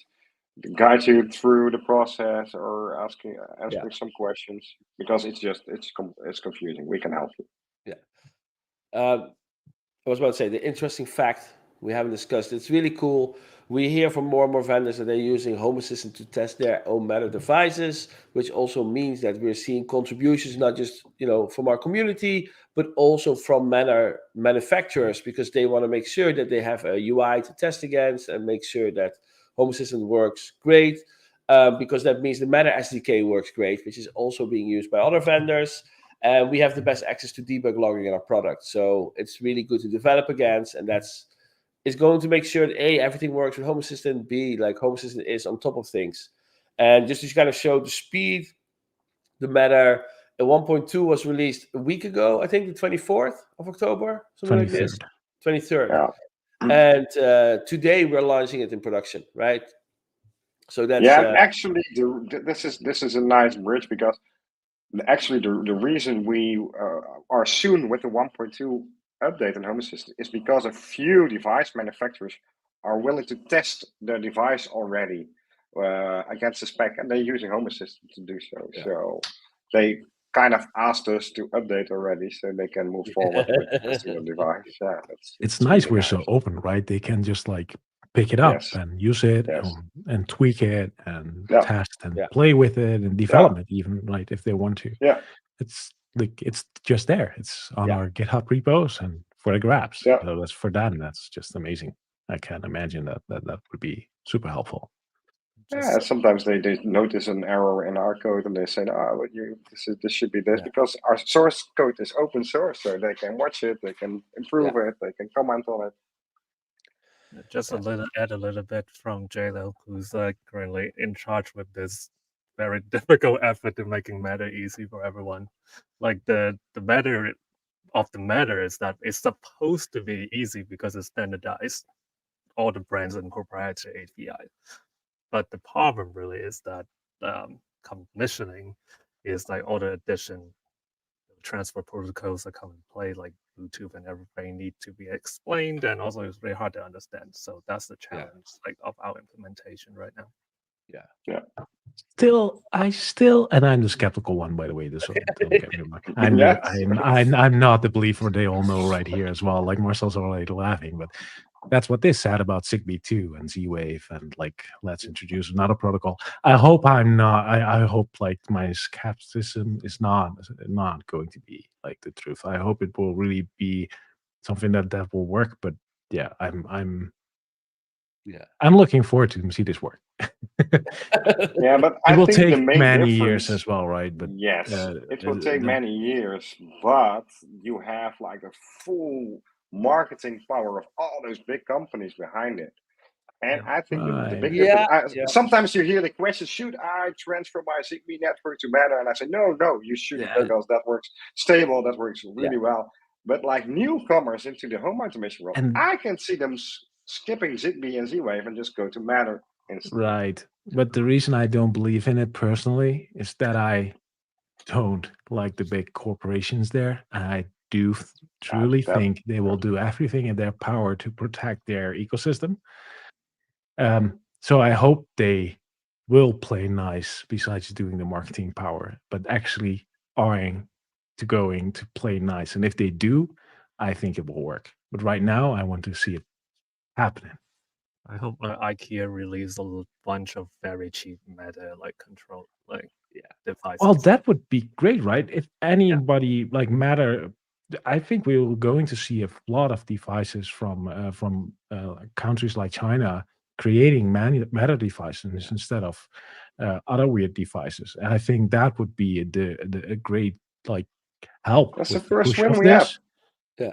To guide you through the process or answering some questions because it's confusing. We can help you. I was about to say the interesting fact we haven't discussed. It's really cool. We hear from more and more vendors that they're using Home Assistant to test their own Matter devices, which also means that we're seeing contributions not just from our community, but also from Matter manufacturers because they want to make sure that they have a UI to test against and make sure that Home Assistant works great. Because that means the Matter SDK works great, which is also being used by other vendors. And we have the best access to debug logging in our product. So it's really good to develop against. And it's going to make sure that A, everything works with Home Assistant, B, like Home Assistant is on top of things. And just to kind of show the speed, the Matter 1.2 was released a week ago, I think the 24th of October, something like this. 23rd. Yeah. And today we're launching it in production, right? So that's actually, this is a nice bridge because actually the reason we are soon with the 1.2 update in Home Assistant is because a few device manufacturers are willing to test their device already against the spec, and they're using Home Assistant to do so. Yeah. So they kind of asked us to update already so they can move forward with testing the device. Yeah, It's nice really we're nice. so open, right? They can just like pick it up Yes. and use it Yes. and tweak it and Yeah. test and Yeah. play with it and develop it even, right? If they want to. Yeah. It's like it's just there. It's on Yeah. our GitHub repos and for the grabs. Yeah. So that's for them. That's just amazing. I can't imagine that would be super helpful. Yeah, sometimes they notice an error in our code and they say, "Oh, this should be this," because our source code is open source, so they can watch it, they can improve it, they can comment on it. Just add a little bit from JLo, who's currently in charge with this very difficult effort to making Matter easy for everyone. Like the matter of the Matter is that it's supposed to be easy because it's standardized, all the brands and proprietary API. But the problem really is that commissioning is like all the addition transfer protocols that come in play, like Bluetooth and everything, need to be explained, and also it's very hard to understand. So that's the challenge, like of our implementation right now. Yeah. And I'm the skeptical one, by the way. This don't get me wrong. I'm not the believer. They all know right here as well. Like Marcel's already laughing, but that's what they said about Zigbee 2 and Z-Wave and like let's introduce another protocol. I hope I'm not. I hope like my skepticism is not going to be like the truth. I hope it will really be something that will work. But yeah, I'm looking forward to see this work. Yeah, but it I will think take the main many difference, years as well, right? But yes, it will take many years, but you have like a full marketing power of all those big companies behind it. And I think the big difference, sometimes you hear the question, should I transfer my Zigbee network to Matter? And I say, no, you shouldn't, because that works stable, that works really well. But like newcomers into the home automation world, I can see them skipping Zigbee and Z-Wave and just go to Matter instead. Right. But the reason I don't believe in it personally is that I don't like the big corporations there. And I do truly think they will do everything in their power to protect their ecosystem. So I hope they will play nice besides doing the marketing power, but actually going to play nice. And if they do, I think it will work. But right now, I want to see it happening. I hope IKEA release a bunch of very cheap Matter control devices. Well, that would be great, right? If anybody like Matter, I think we're going to see a lot of devices from countries like China creating Matter devices instead of other weird devices, and I think that would be a great like help. That's with the first push win of we have. Yeah,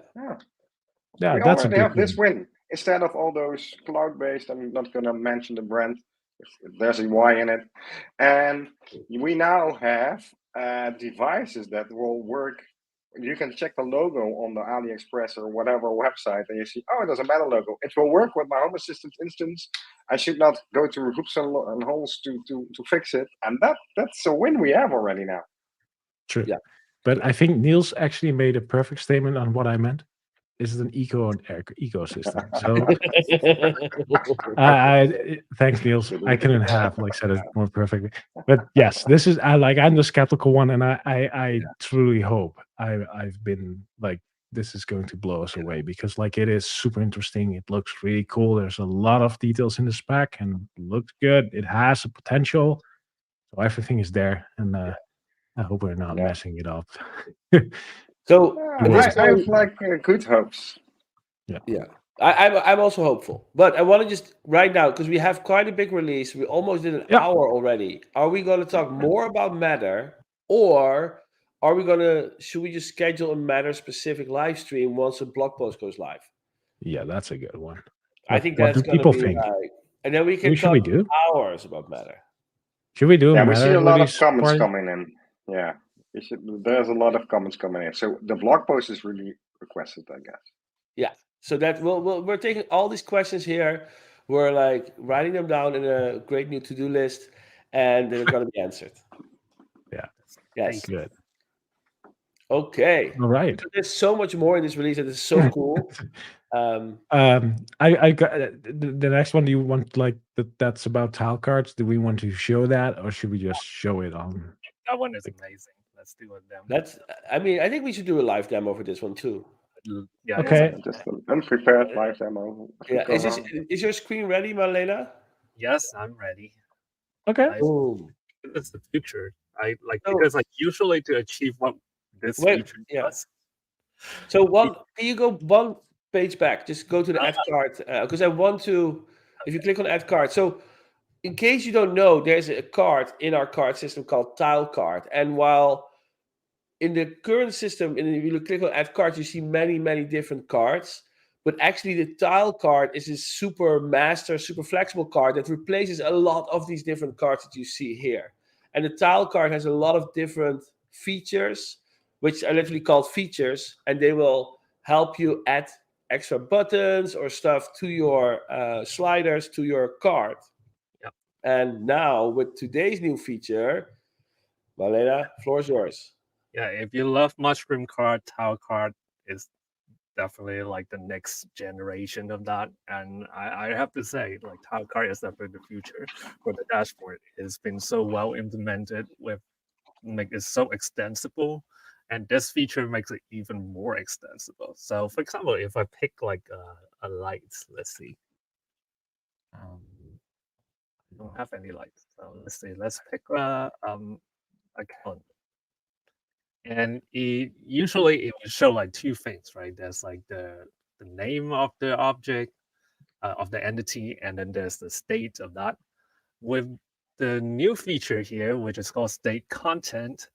we that's already a have good this win instead of all those cloud-based. I'm not going to mention the brand. There's a Y in it, and we now have devices that will work. You can check the logo on the AliExpress or whatever website, and you see, oh, there's a Matter logo. It will work with my Home Assistant instance. I should not go to hoops and holes to fix it, and that's a win we have already now. True. Yeah. But I think Niels actually made a perfect statement on what I meant. Is it an ecosystem? So thanks, Niels. I couldn't have said it more perfectly. But yes, this is I'm the skeptical one, and I truly hope I've been this is going to blow us away because it is super interesting. It looks really cool. There's a lot of details in the spec and it looks good. It has a potential. So everything is there, and I hope we're not messing it up. So I have good hopes. Yeah. I'm also hopeful, but I want to just right now because we have quite a big release. We almost did an hour already. Are we going to talk more about Matter, or should we just schedule a Matter specific live stream once a blog post goes live? Yeah, that's a good one. I think what that's do going to people be think? and then we can Should we talk do? hours about Matter. Should we do? Yeah, we see a lot of comments party? coming in. Yeah, there's a lot of comments coming in. So the blog post is really requested, I guess. Yeah. So that we're taking all these questions here. We're writing them down in a great new to-do list, and they're going to be answered. Yeah. Yes. Good. Okay. All right. So there's so much more in this release that is so cool. I got the next one. Do you want that's about tile cards? Do we want to show that, or should we just show it on? That one is amazing. Let's do it then. I think we should do a live demo for this one too. Yeah. Okay. Just an unprepared live demo. Yeah. Is your screen ready, Marlena? Yes, I'm ready. Okay. It's the future. Because usually to achieve what this feature does. So can you go one page back? Just go to the add card because I want to. If you click on add card, so in case you don't know, there's a card in our card system called tile card, and while in the current system, and if you click on add cards, you see many different cards. But actually, the tile card is a super master, super flexible card that replaces a lot of these different cards that you see here. And the tile card has a lot of different features, which are literally called features, and they will help you add extra buttons or stuff to your sliders to your card. Yep. And now with today's new feature, Marlena, floor is yours. Yeah, if you love mushroom card, tile card is definitely the next generation of that. And I have to say, tile card is definitely the future for the dashboard. It's been so well implemented with it's so extensible, and this feature makes it even more extensible. So for example, if I pick a light, let's see. I don't have any lights. So let's see. Let's pick a calendar. And usually it will show two things, right? There's the name of the object, of the entity, and then there's the state of that. With the new feature here, which is called state content,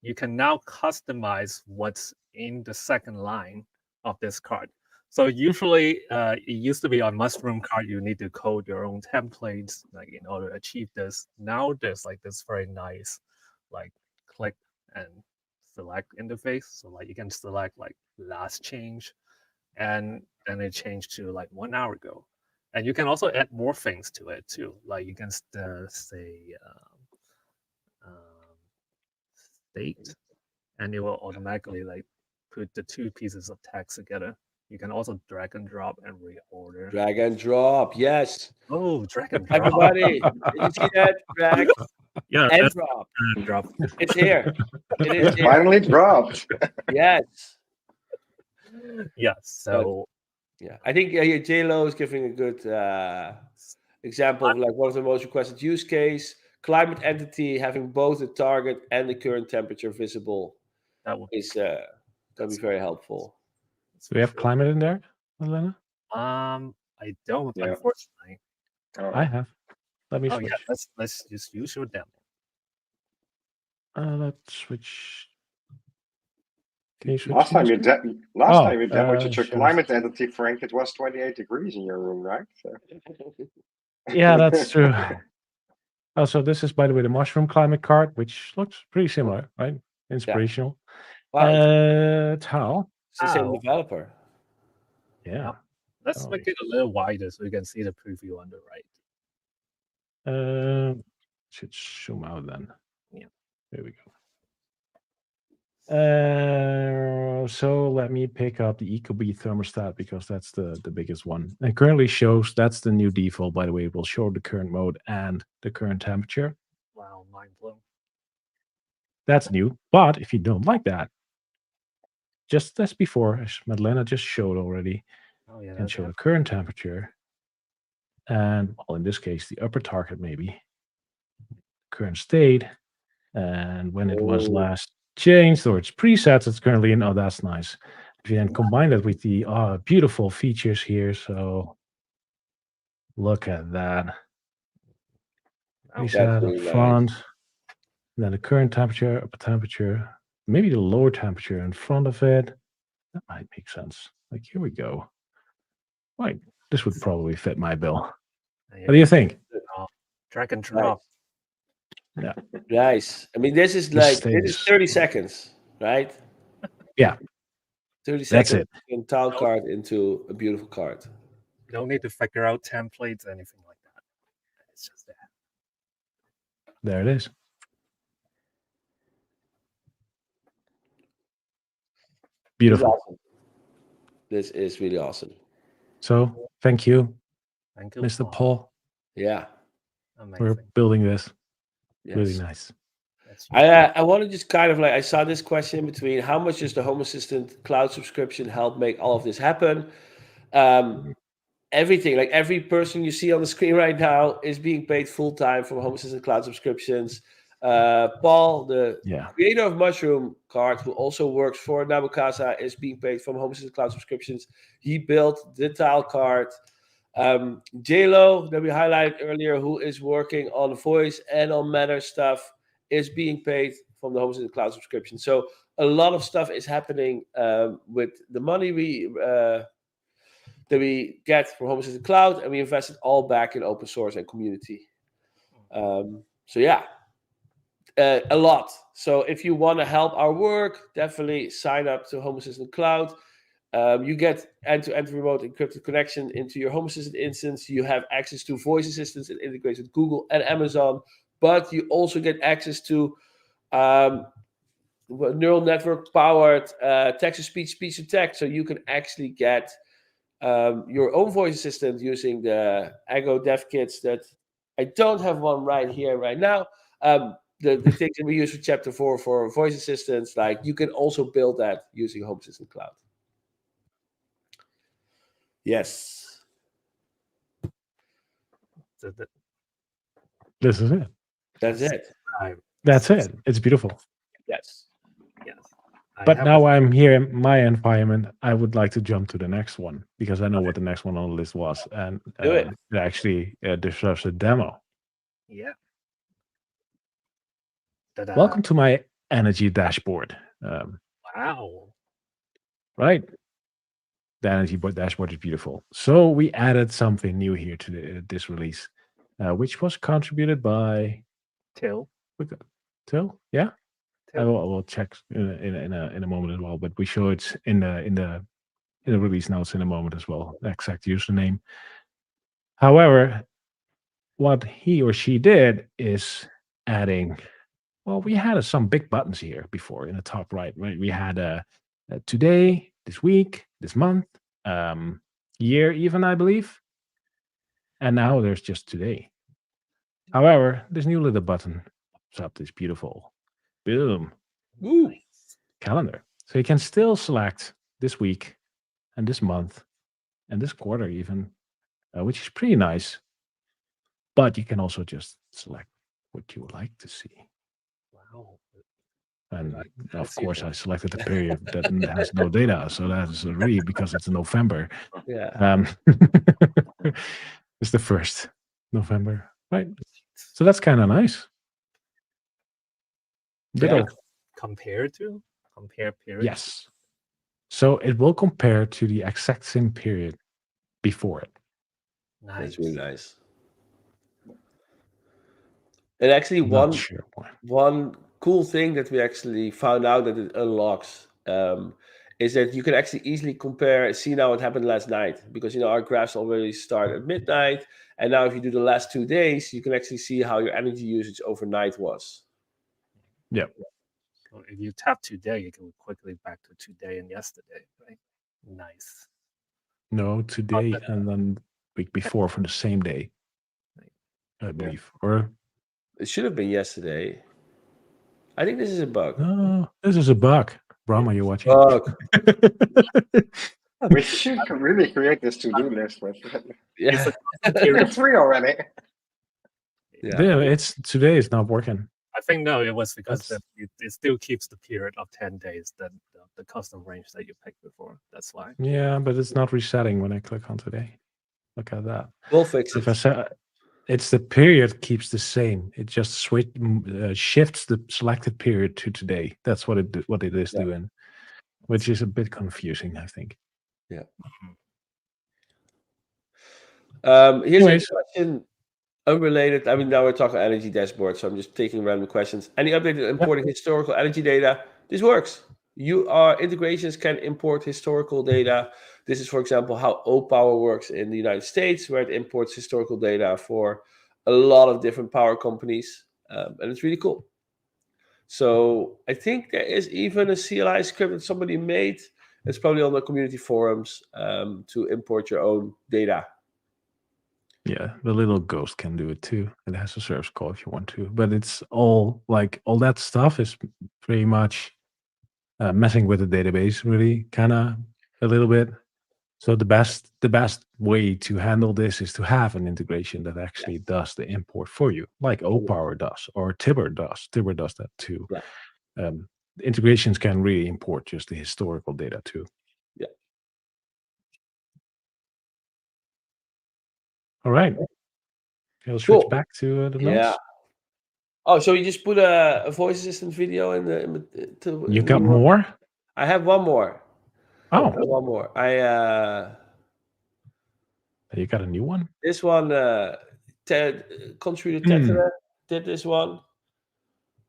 you can now customize what's in the second line of this card. So usually it used to be on mushroom card, you need to code your own templates in order to achieve this. Now there's this very nice click and select interface. So you can select last change, and then it changed to 1 hour ago. And you can also add more things to it too. You can say state, and it will automatically put the two pieces of text together. You can also drag and drop and reorder. Drag and drop, yes. Oh, drag and drop. Everybody, did you see that? Drag and drop. And drop. It's here. It is here. Finally dropped. Yes. Yeah. So. Yeah, I think J-Lo is giving a good example of one of the most requested use case. Climate entity having both the target and the current temperature visible is going to be very helpful. Do we have climate in there, Elena? I don't, unfortunately. I have. Let me switch. Yeah, let's just use your demo. Let's switch. Can you switch? Last time you demoed your climate entity, Frank, it was 28 degrees in your room, right? So. Yeah, that's true. So this is, by the way, the mushroom climate card, which looks pretty similar, right? Inspirational. Wow. Tile. It's the same developer. Yeah. Let's make it a little wider so you can see the preview on the right. Should zoom out then. Yeah. There we go. So let me pick up the Ecobee thermostat because that's the biggest one. It currently shows that's the new default. By the way, it will show the current mode and the current temperature. Wow, mind blown. That's new. But if you don't like that, just as before, as Madalena just showed already, Oh yeah, can that show the happened. current temperature and, well, in this case, the upper target maybe, current state, and when it was Oh, last changed or its presets it's currently in. Oh, that's nice. If you then combine that with the beautiful features here, so look at that. Oh, that's Preset up really nice. front, then the current temperature, upper temperature, maybe the lower temperature in front of it. That might make sense. Like, here we go. Right, this would probably fit my bill. yeah, What do you think? drag and Nice. drop. Yeah, Nice. I mean, this is this like this is stays. 30 seconds, right? Yeah, 30 that's seconds it. you can tile card into a beautiful card. You don't need to figure out templates, anything like that. It's just that. There it is. This is Beautiful. awesome. This is really awesome. So thank you, Thank you, Mr. Paul. Yeah. Amazing. We're building this. Yes. Really nice. That's I want to just kind of like, I saw this question in between, how much does the Home Assistant cloud subscription help make all of this happen? Everything, like every person you see on the screen right now is being paid full time from Home Assistant cloud subscriptions. Paul, the Yeah. creator of Mushroom Card, who also works for Nabukasa, is being paid from Home Assistant cloud subscriptions. He built the tile card. JLo, that we highlighted earlier, who is working on voice and on Matter stuff, is being paid from the Home Assistant cloud subscription. So a lot of stuff is happening with the money that we get from Home Assistant Cloud, and we invest it all back in open source and community. So yeah, a lot. So if you want to help our work, definitely sign up to Home Assistant Cloud. You get end-to-end remote encrypted connection into your Home Assistant instance. You have access to voice assistants that integrates with Google and Amazon, but you also get access to neural network powered text-to-speech, speech-to-text. So you can actually get your own voice assistant using the Ego Dev Kits that I don't have one right here, right now. The things that we use for Chapter 4 for voice assistants, like you can also build that using Home Assistant Cloud. Yes. This is it. That's it. That's it. It's beautiful. Yes. Yes. But now I'm here in my environment. I would like to jump to the next one because I know what the next one on the list was, and Do it. it actually deserves a demo. Yeah. Welcome to my energy dashboard. Wow. Right? The energy dashboard is beautiful. So we added something new here to this release, which was contributed by Till. Till, yeah. I Till. will check in a moment as well, but we show it in the release notes in a moment as well, the exact username. However, what he or she did is adding. Well, we had some big buttons here before in the top right. Right, we had today, this week, this month, year, even I believe, and now there's just today. However, this new little button pops up. This beautiful, boom, Ooh. calendar. So you can still select this week and this month and this quarter even, which is pretty nice. But you can also just select what you would like to see. Wow. And I of see course, that. I selected the period that has no data. So that's really because it's November. Yeah. It's the 1st November, right? So that's kind of nice. Little. Compare period. Yes. So it will compare to the exact same period before it. Nice. That's really nice. And actually, Not sure why. one cool thing that we actually found out that it unlocks is that you can actually easily compare, see now what happened last night, because our graphs already start at midnight, and now if you do the last 2 days, you can actually see how your energy usage overnight was. Yeah. if you tap today, you can quickly back to today and yesterday. Right? Nice. No, today that- and then week before for the same day, I believe. Or It should have been yesterday. I think this is a bug. no, this is a bug. Bram, are you watching? Bug. We should really create this to-do list with Yeah. it's 3 already. Yeah, it's today is not working. I think no, it was because That's- it still keeps the period of 10 days that the custom range that you picked before. That's why. Yeah, but it's not resetting when I click on today. Look at that. We'll fix If I it. say it's the period keeps the same. It just shifts the selected period to today. That's what it is Yeah. doing, which is a bit confusing, I think. Here's Anyways. a question unrelated. I mean, now we're talking energy dashboard, so I'm just taking random questions. Any update on importing historical energy data? This works. Integrations can import historical data. This is, for example, how O-Power works in the United States, where it imports historical data for a lot of different power companies, and it's really cool. So I think there is even a CLI script that somebody made. It's probably on the community forums to import your own data. Yeah, the little ghost can do it too. It has a service call if you want to, but it's all that stuff is pretty much messing with the database, really, kind of a little bit. So the best way to handle this is to have an integration that actually does the import for you, like O-Power does or Tibber does. Tibber does that too. Yeah. Integrations can really import just the historical data too. Yeah. All right. We'll switch Cool. back to the notes. Yeah. Oh, so you just put a voice assistant video in the. You got more? I have one more. Oh, I have one more. you got a new one? This one, contributor Tetere did this one,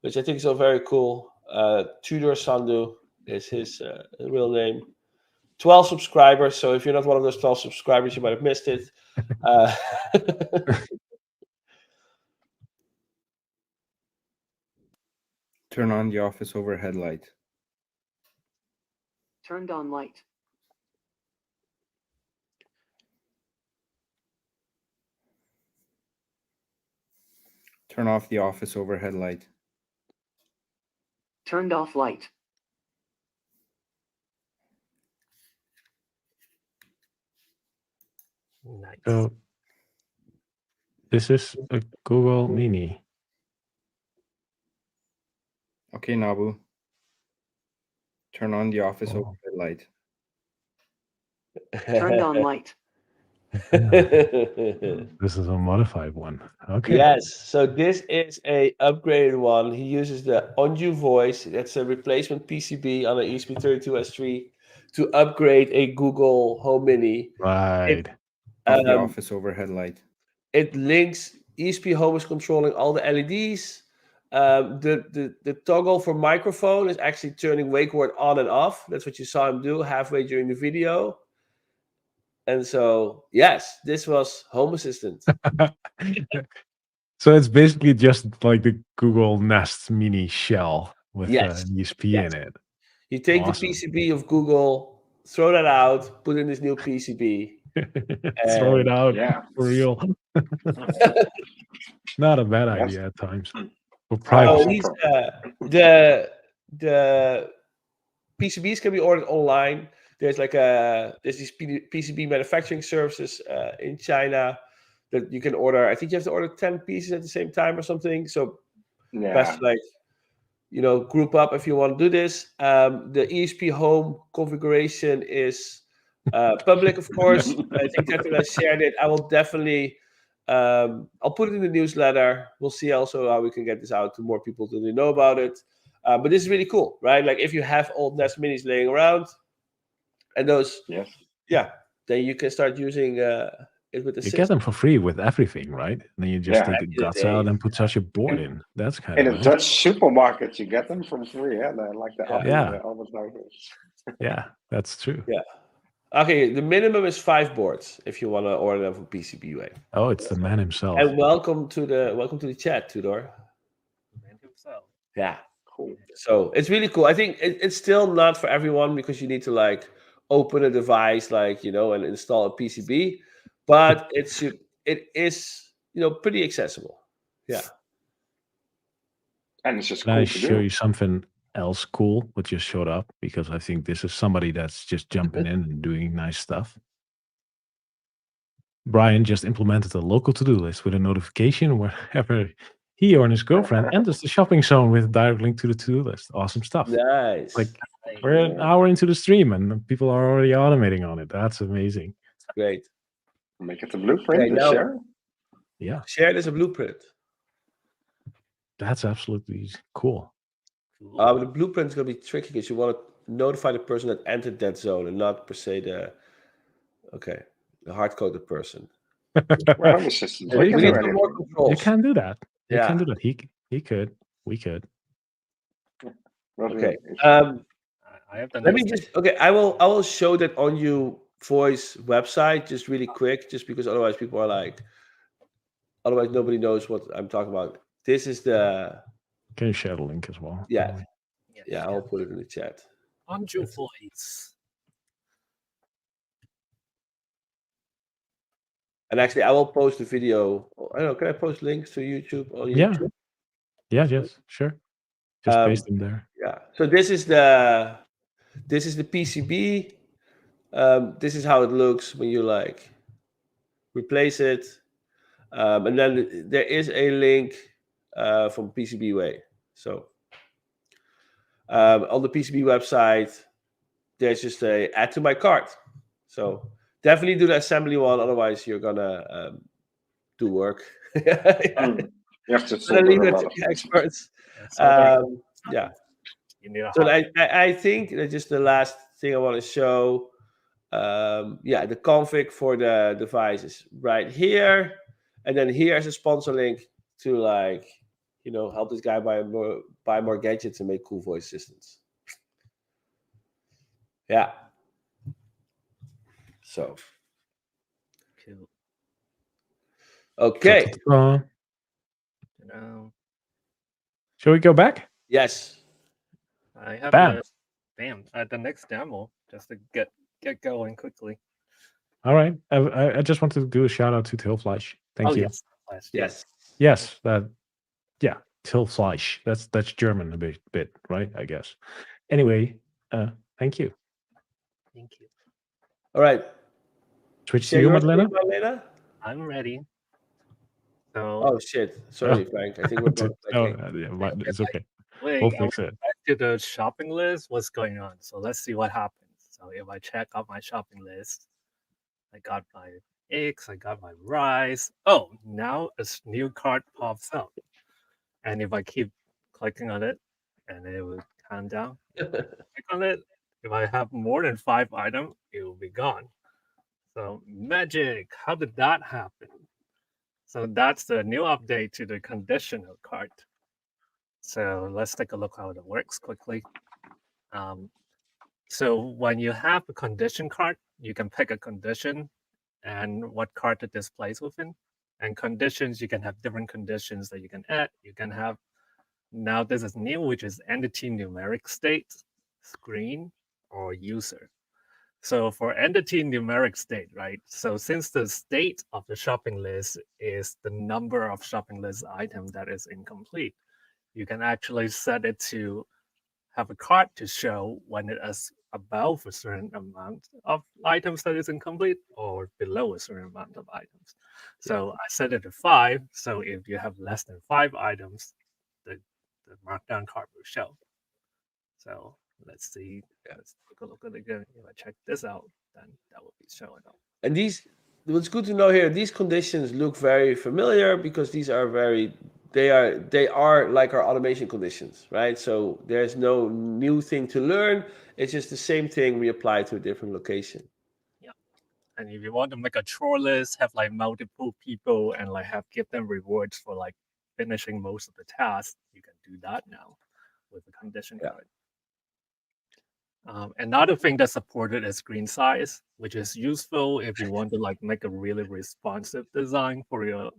which I think is so very cool. Tudor Sandhu is his real name. 12 subscribers. So if you're not one of those 12 subscribers, you might have missed it. Turn on the office overhead light. Turned on light. Turn off the office overhead light. Turned off light. Nice. So this is a Google Mini. Okay, Nabu. Turn on the office overhead light. Turned on light. This is a modified one. Okay. Yes, so this is a upgraded one. He uses the OnU voice. That's a replacement PCB on an ESP32S3 to upgrade a Google Home Mini. Right. Off the office overhead light. It links ESP Home is controlling all the LEDs. The toggle for microphone is actually turning wake word on and off. That's what you saw him do halfway during the video. And so, yes, this was Home Assistant. So it's basically just like the Google Nest Mini shell with Yes. an ESP Yes. in it. You take Awesome. the PCB of Google, throw that out, put in this new PCB. Throw it out Yeah. for real. Not a bad Yes. idea at times. For So privacy. the PCBs can be ordered online. There's these PCB manufacturing services in China that you can order. I think you have to order 10 pieces at the same time or something. So best group up if you want to do this. The ESP Home configuration is public, of course. I think that I shared it. I will definitely. I'll put it in the newsletter. We'll see also how we can get this out to more people so they know about it. But this is really cool, right? Like if you have old Nest Minis laying around, and those, then you can start using it with the You system. get them for free with everything, right? And then you just take the Back in the guts out day. and put such a board in. That's kind In of a nice. Dutch supermarket, you get them from free. Yeah, they're like the Yeah. almost like this. Yeah, that's true. Yeah. Okay, the minimum is 5 boards if you want to order them from PCBWay. Oh, it's the man himself. And welcome to the chat, Tudor. Man himself. Yeah. Cool. So it's really cool. I think it's still not for everyone because you need to like open a device, like and install a PCB. But it is pretty accessible. Yeah. And it's just Can I cool to show do. you something else cool what just showed up? Because I think this is somebody that's just jumping in and doing nice stuff. Brian just implemented a local to-do list with a notification wherever he or his girlfriend enters the shopping zone with a direct link to the to-do list. Awesome stuff. Nice. Like we're an hour into the stream and people are already automating on it. That's amazing. Great. Make it a blueprint Okay, and now share. Yeah, share it as a blueprint. that's absolutely cool. But the blueprint is going to be tricky because you want to notify the person that entered that zone and not per se the hard-coded person. Well, the system's We looking need already. some more You controls. can do that. You Yeah. can do that. He could. We could. Well, Okay. I have the Let me next just I will show that on you voice website just really quick, just because otherwise people are like, otherwise nobody knows what I'm talking about. This is the Can you share the link as well? yeah. Probably. Yeah, I'll put it in the chat. on your voice. And actually, I will post the video. I don't know. Can I post links to YouTube on Yeah. YouTube? Yeah, yes, sure. Just paste them there. Yeah. So this is the PCB. This is how it looks when you like replace it. And then there is a link from PCBWay. So on the PCB website, there's just a add to my cart. So definitely do the assembly one, otherwise you're gonna do work. You have to Gonna leave do a it lot to of the things. experts. Yeah. You need a So hot- I think that's just the last thing I want to show. The config for the device is right here, and then here's a sponsor link to like help this guy buy more gadgets and make cool voice assistants. Yeah. So Cool. okay. Ta-ta-ta. You know, Shall we go back? Yes. I have Bam. the next demo just to get going quickly. All right. I just want to do a shout out to Tilfleisch. Thank you. Yes. Yes. Yes. Tilfleisch. That's German a bit, right? I guess. Anyway, thank you. Thank you. All right. Switch to Share you, your Madlena. screen, Madlena? I'm ready. So Oh shit! Sorry, Frank. I think we're both No, clicking. it's okay. wait, We'll I fix went it. back to the shopping list. What's going on? So let's see what happens. So if I check out my shopping list, I got my eggs, I got my rice. Oh, now a new cart pops up. And if I keep clicking on it, and it will count down, click on it. If I have more than 5 items, it will be gone. So magic, how did that happen? So that's the new update to the conditional cart. So let's take a look how it works quickly. So when you have a condition cart, you can pick a condition and what cart to displace within. And conditions, you can have different conditions that you can add. You can have, now this is new, which is entity numeric state, screen, or user. So for entity numeric state, right? So since the state of the shopping list is the number of shopping list item that is incomplete, you can actually set it to have a cart to show when it is above a certain amount of items that is incomplete or below a certain amount of items. So I set it to 5. So if you have less than 5 items, the markdown cart will show. So let's see. Let's take a look at it again. If I check this out, then that will be showing up. And what's good to know here, these conditions look very familiar because these are they are like our automation conditions, right? So there's no new thing to learn. It's just the same thing we apply to a different location. Yeah. And if you want to make a chore list, have like multiple people and like give them rewards for like finishing most of the tasks, you can do that now with the condition card. Another thing that's supported is screen size, which is useful if you want to like make a really responsive design for your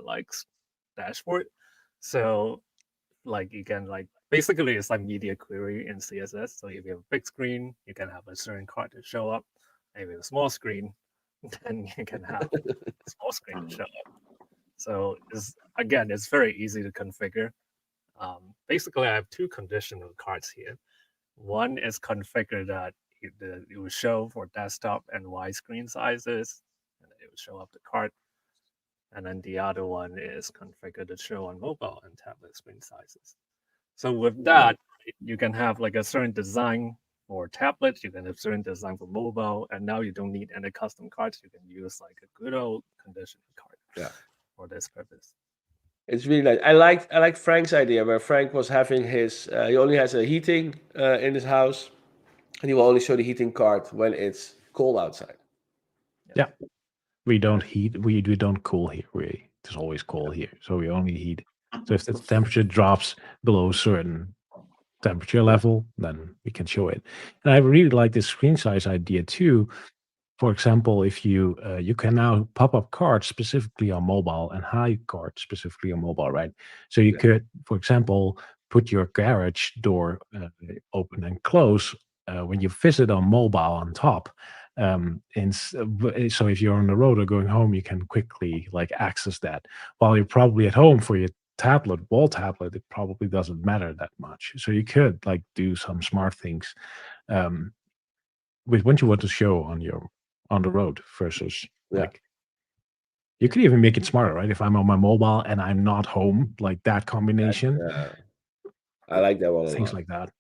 like dashboard. So like you can like basically it's like media query in CSS. So if you have a big screen, you can have a certain card to show up. And if you have a small screen, then you can have a small screen to show up. So it's very easy to configure. Basically, I have two conditional cards here. One is configured that it will show for desktop and widescreen sizes, and it will show up the card. And then the other one is configured to show on mobile and tablet screen sizes. So with that, you can have like a certain design for tablets, you can have certain design for mobile, and now you don't need any custom cards. You can use like a good old conditional card for this purpose. It's really nice. I like Frank's idea where Frank was having his. He only has a heating in his house, and he will only show the heating card when it's cold outside. Yeah, we don't heat. We don't cool here. It's always cold here, so we only heat. So if the temperature drops below a certain temperature level, then we can show it. And I really like this screen size idea too. For example, if you can now pop up cards specifically on mobile and hide cards specifically on mobile, right? So you could, for example, put your garage door open and close when you visit on mobile on top. So if you're on the road or going home, you can quickly like access that. While you're probably at home for your wall tablet, it probably doesn't matter that much. So you could like do some smart things with what you want to show on the road versus like you could even make it smarter, right? If I'm on my mobile and I'm not home, like that combination. I like that one. Things like that.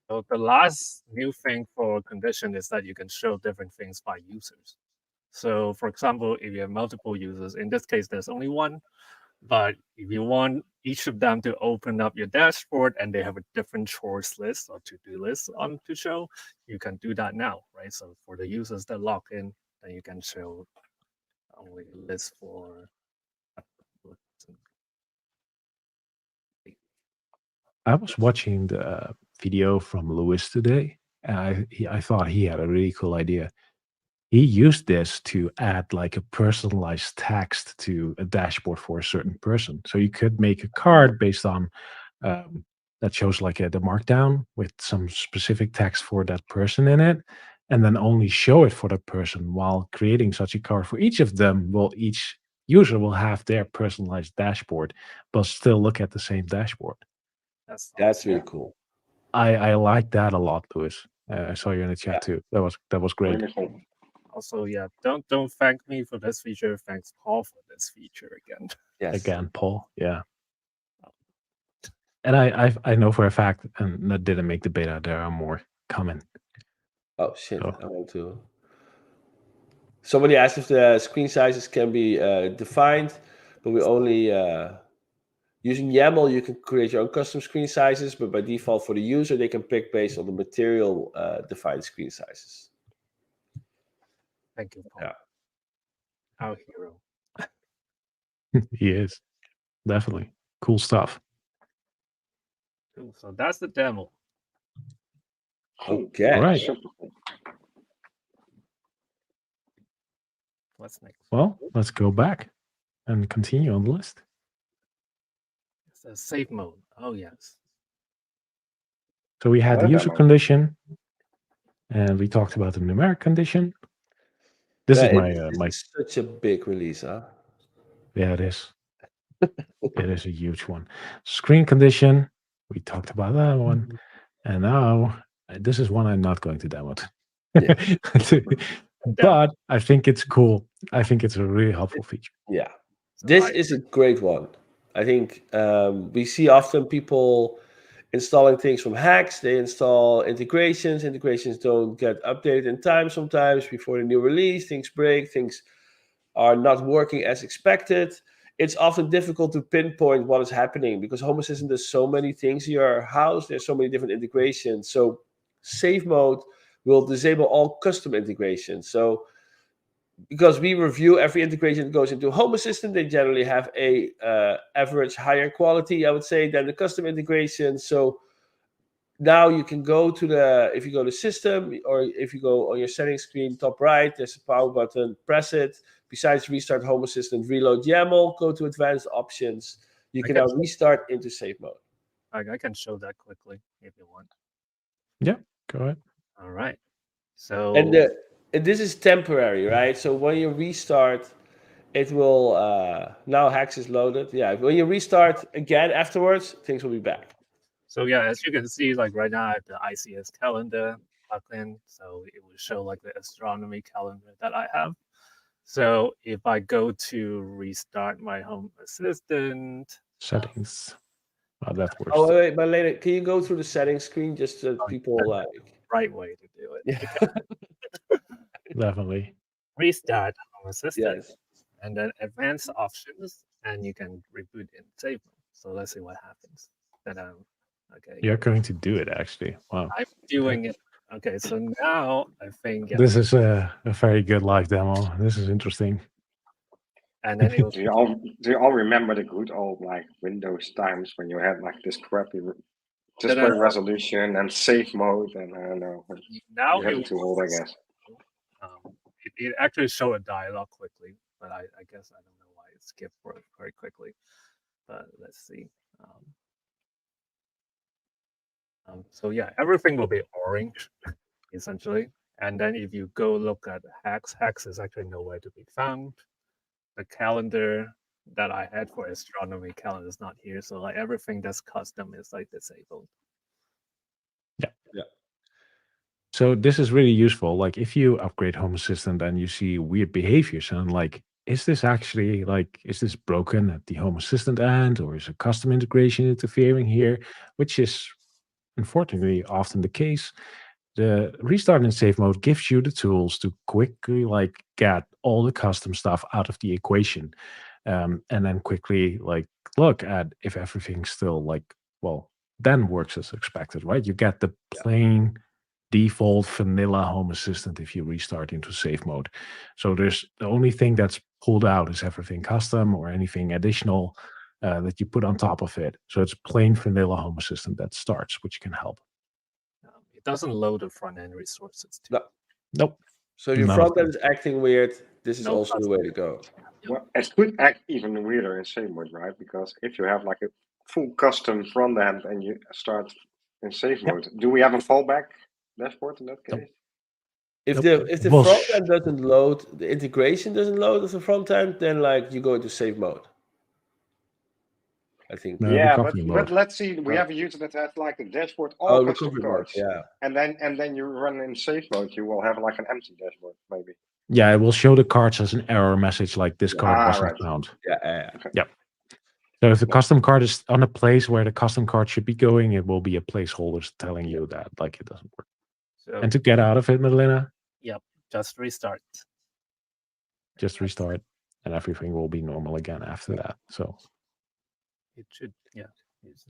So the last new thing for condition is that you can show different things by users. So for example, if you have multiple users, in this case, there's only one, but if you want each of them to open up your dashboard and they have a different chores list or to-do list on to show, you can do that now, right? So for the users that log in, then you can show only a list for. I was watching the video from Lewis today, and I thought he had a really cool idea. He used this to add like a personalized text to a dashboard for a certain person. So you could make a card based on that shows like the markdown with some specific text for that person in it, and then only show it for that person. While creating such a card for each of them, each user will have their personalized dashboard, but still look at the same dashboard. That's really cool. I like that a lot, Lewis. I saw you in the chat too. That was great. Also, don't thank me for this feature. Thanks Paul for this feature again. Yes. Again, Paul. Yeah. And I know for a fact, and that didn't make the beta. There are more coming. Oh shit! I want to. Somebody asked if the screen sizes can be defined, but we only using YAML. You can create your own custom screen sizes, but by default for the user, they can pick based on the material defined screen sizes. Thank you, Paul. Our hero. He is definitely cool stuff. Cool. So that's the demo. Okay. All right. What's next? Well, let's go back and continue on the list. It's a safe mode. Oh yes. So we had the user condition, and we talked about the numeric condition. This is my such a big release, huh? Yeah, it is. It is a huge one. Screen condition. We talked about that one, and now this is one I'm not going to demo. But I think it's cool. I think it's a really helpful feature. Yeah, this is a great one. I think we see often people installing things from hacks. They install integrations. Integrations don't get updated in time sometimes before the new release. Things break. Things are not working as expected. It's often difficult to pinpoint what is happening because Home Assistant does so many things in your house. There's so many different integrations. So safe mode will disable all custom integrations. So because we review every integration that goes into Home Assistant, they generally have a average higher quality, I would say, than the custom integration. So now you can go to if you go to System, or if you go on your settings screen, top right, there's a power button, press it. Besides Restart Home Assistant, Reload YAML, go to Advanced Options. You can now restart into safe mode. I can show that quickly if you want. Go ahead. All right. So And this is temporary, right? So when you restart, it will now Hex is loaded. Yeah, when you restart again afterwards, things will be back. So yeah, as you can see, like right now I have the ICS calendar plugged in, so it will show like the astronomy calendar that I have. So if I go to restart my Home Assistant, Settings. Oh, that works. Oh wait, but later, can you go through the settings screen just so people like? right way to do it. Yeah. Definitely. Restart Home Assistant, Yes. and then advanced options, and you can reboot in save mode. So let's see what happens. Then okay. You're going to do it actually. Wow. I'm doing it. Okay, so now I think This is a very good live demo. This is interesting. and then it will Do you all remember the good old like Windows times when you had like this crappy display resolution and save mode, and I don't know. now You have it it too old, I guess. It actually showed a dialogue quickly, but I guess I don't know why it skipped very quickly. But let's see. So yeah, everything will be orange, essentially. And then if you go look at Hex is actually nowhere to be found. The calendar that I had for astronomy calendar is not here. So like everything that's custom is like disabled. Yeah. So this is really useful. Like if you upgrade Home Assistant and you see weird behaviors and like, is this actually like, is this broken at the Home Assistant end, or is a custom integration interfering here? Which is unfortunately often the case. The restart in safe mode gives you the tools to quickly like get all the custom stuff out of the equation, and then quickly like look at if everything's still like, well, then works as expected, right? You get the plain default vanilla Home Assistant if you restart into safe mode. So there's the only thing that's pulled out is everything custom or anything additional that you put on top of it. So it's plain vanilla Home Assistant that starts, which can help. It doesn't load the front end resources. Too. No. Nope. So if your None of front end is acting weird, this is No also the way to go. Well, it could act even weirder in save mode, right? Because if you have like a full custom front end and you start in save mode, do we have a fallback dashboard in that case? If Nope. the Well, front end doesn't load, the integration doesn't load of the front end, then like you go into save mode. I think. Yeah, recovery but mode. let's see. We have a user that has like a dashboard, all custom recovery mode. cards, Yeah. and then you run in save mode. You will have like an empty dashboard, maybe. Yeah, it will show the cards as an error message like this card wasn't right. found. Yeah. Okay. Yep. So if the custom card is on a place where the custom card should be going, it will be a placeholder telling you that like it doesn't work. So, And to get out of it, Madalena, yep, just restart. just restart and everything will be normal again after that. So it should, yeah.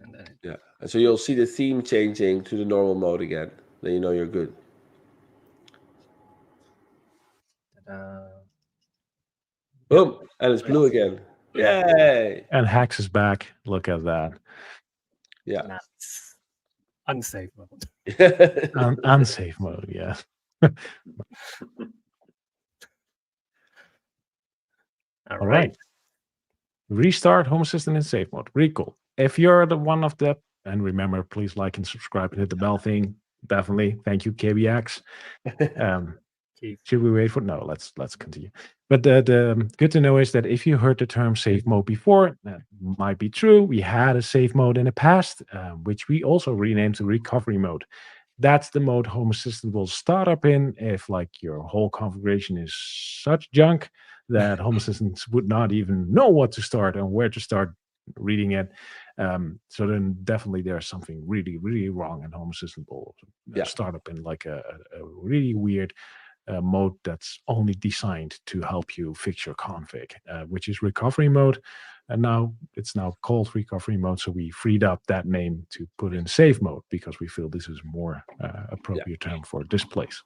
And then Yeah. And so you'll see the theme changing to the normal mode again. Then you know you're good. Boom. And it's blue again. Yay. And Hex is back. Look at that. Yeah. Nice. Unsafe mode. Unsafe mode, yeah. All All right. right. Restart Home Assistant in safe mode. Really cool. If you're the one of the, and remember, please like and subscribe and hit the bell thing. Definitely. Thank you, KBX. Should we wait for? No, let's continue. But the good to know is that if you heard the term safe mode before, that might be true. We had a safe mode in the past, which we also renamed to recovery mode. That's the mode Home Assistant will start up in if like your whole configuration is such junk that Home Assistant would not even know what to start and where to start reading it. So then definitely there's something really, really wrong, and Home Assistant will start up in like a really weird mode that's only designed to help you fix your config, which is recovery mode. And now it's now called recovery mode. So we freed up that name to put in safe mode because we feel this is more appropriate term for this place.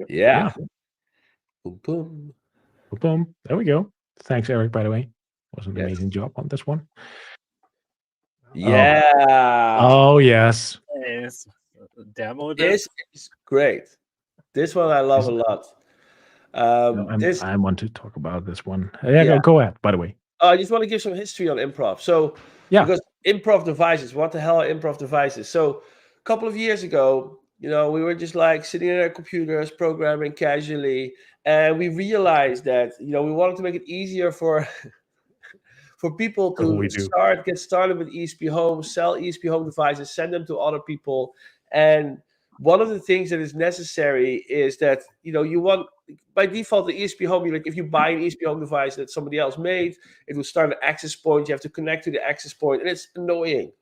Yeah. Boom, boom. Boom, boom. There we go. Thanks, Eric, by the way. Was an amazing job on this one. Yeah. Oh, yes. Yes. Demo this is great. This one I love a lot. I want to talk about this one. Yeah, go ahead, by the way. I just want to give some history on improv. So, yeah, because improv devices. What the hell are improv devices? So a couple of years ago, we were just like sitting at our computers programming casually, and we realized that we wanted to make it easier for people to get started with ESP Home, sell ESP Home devices, send them to other people. And one of the things that is necessary is that you want, by default, the ESP Home. If you buy an ESP Home device that somebody else made, it will start an access point. You have to connect to the access point, and it's annoying.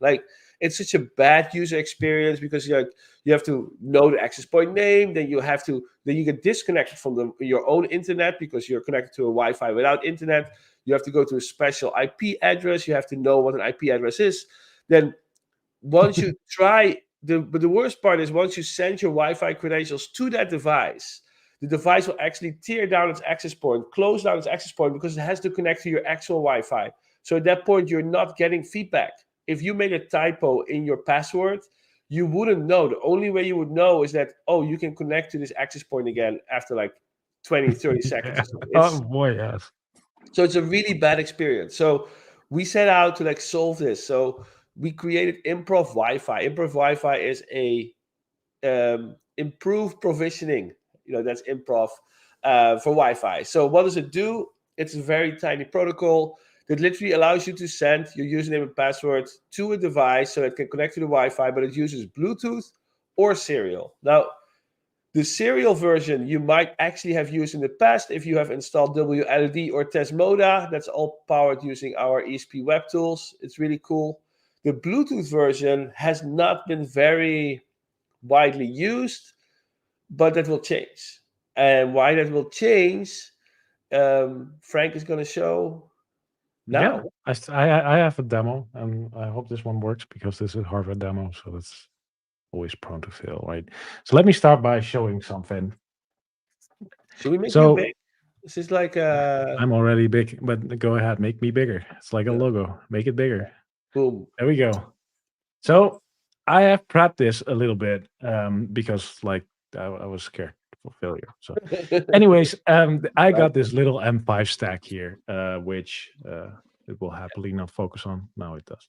It's such a bad user experience because you have to know the access point name. Then you get disconnected from your own internet because you're connected to a Wi-Fi without internet. You have to go to a special IP address. You have to know what an IP address is. Then once you try, but the worst part is once you send your Wi-Fi credentials to that device, the device will actually tear down its access point, close down its access point because it has to connect to your actual Wi-Fi. So at that point, you're not getting feedback. If you made a typo in your password, you wouldn't know. The only way you would know is that, you can connect to this access point again after like 20, 30 seconds or something. Oh boy, yes. So it's a really bad experience. So we set out to solve this. So we created Improv Wi-Fi. Improv Wi-Fi is a improved provisioning. That's Improv for Wi-Fi. So what does it do? It's a very tiny protocol that literally allows you to send your username and password to a device so it can connect to the Wi-Fi, but it uses Bluetooth or serial. Now, the serial version you might actually have used in the past if you have installed WLD or Tesmoda. That's all powered using our ESP web tools. It's really cool. The Bluetooth version has not been very widely used, but that will change. And why that will change, Frank is going to show now. Yeah, I have a demo, and I hope this one works because this is a hardware demo, so it's always prone to fail, right? So let me start by showing something. Should we make you big? This is like I'm already big, but go ahead, make me bigger. It's like a logo. Make it bigger. Boom. There we go. So I have prepped this a little bit because I was scared for failure. So anyways, I got this little M5 stack here, which it will happily not focus on. Now it does.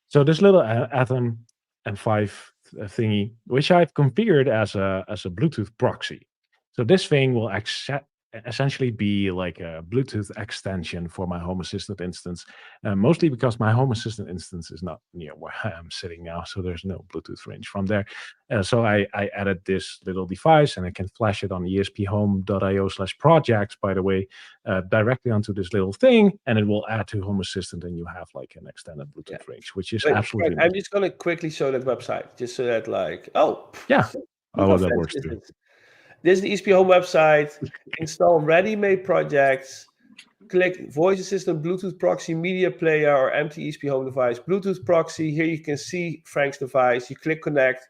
So this little Atom M5 thingy, which I've configured as a Bluetooth proxy. So this thing will essentially be like a Bluetooth extension for my Home Assistant instance, mostly because my Home Assistant instance is not near where I am sitting now, so there's no Bluetooth range from there. So I added this little device, and I can flash it on esphome.io/projects, by the way, directly onto this little thing, and it will add to Home Assistant, and you have like an extended Bluetooth range, which is absolutely. I'm just going to quickly show that website, just so that that works too. This is the ESP Home website. Install ready-made projects. Click Voice Assistant, Bluetooth Proxy, Media Player, or empty ESP Home device. Bluetooth Proxy. Here you can see Frank's device. You click Connect.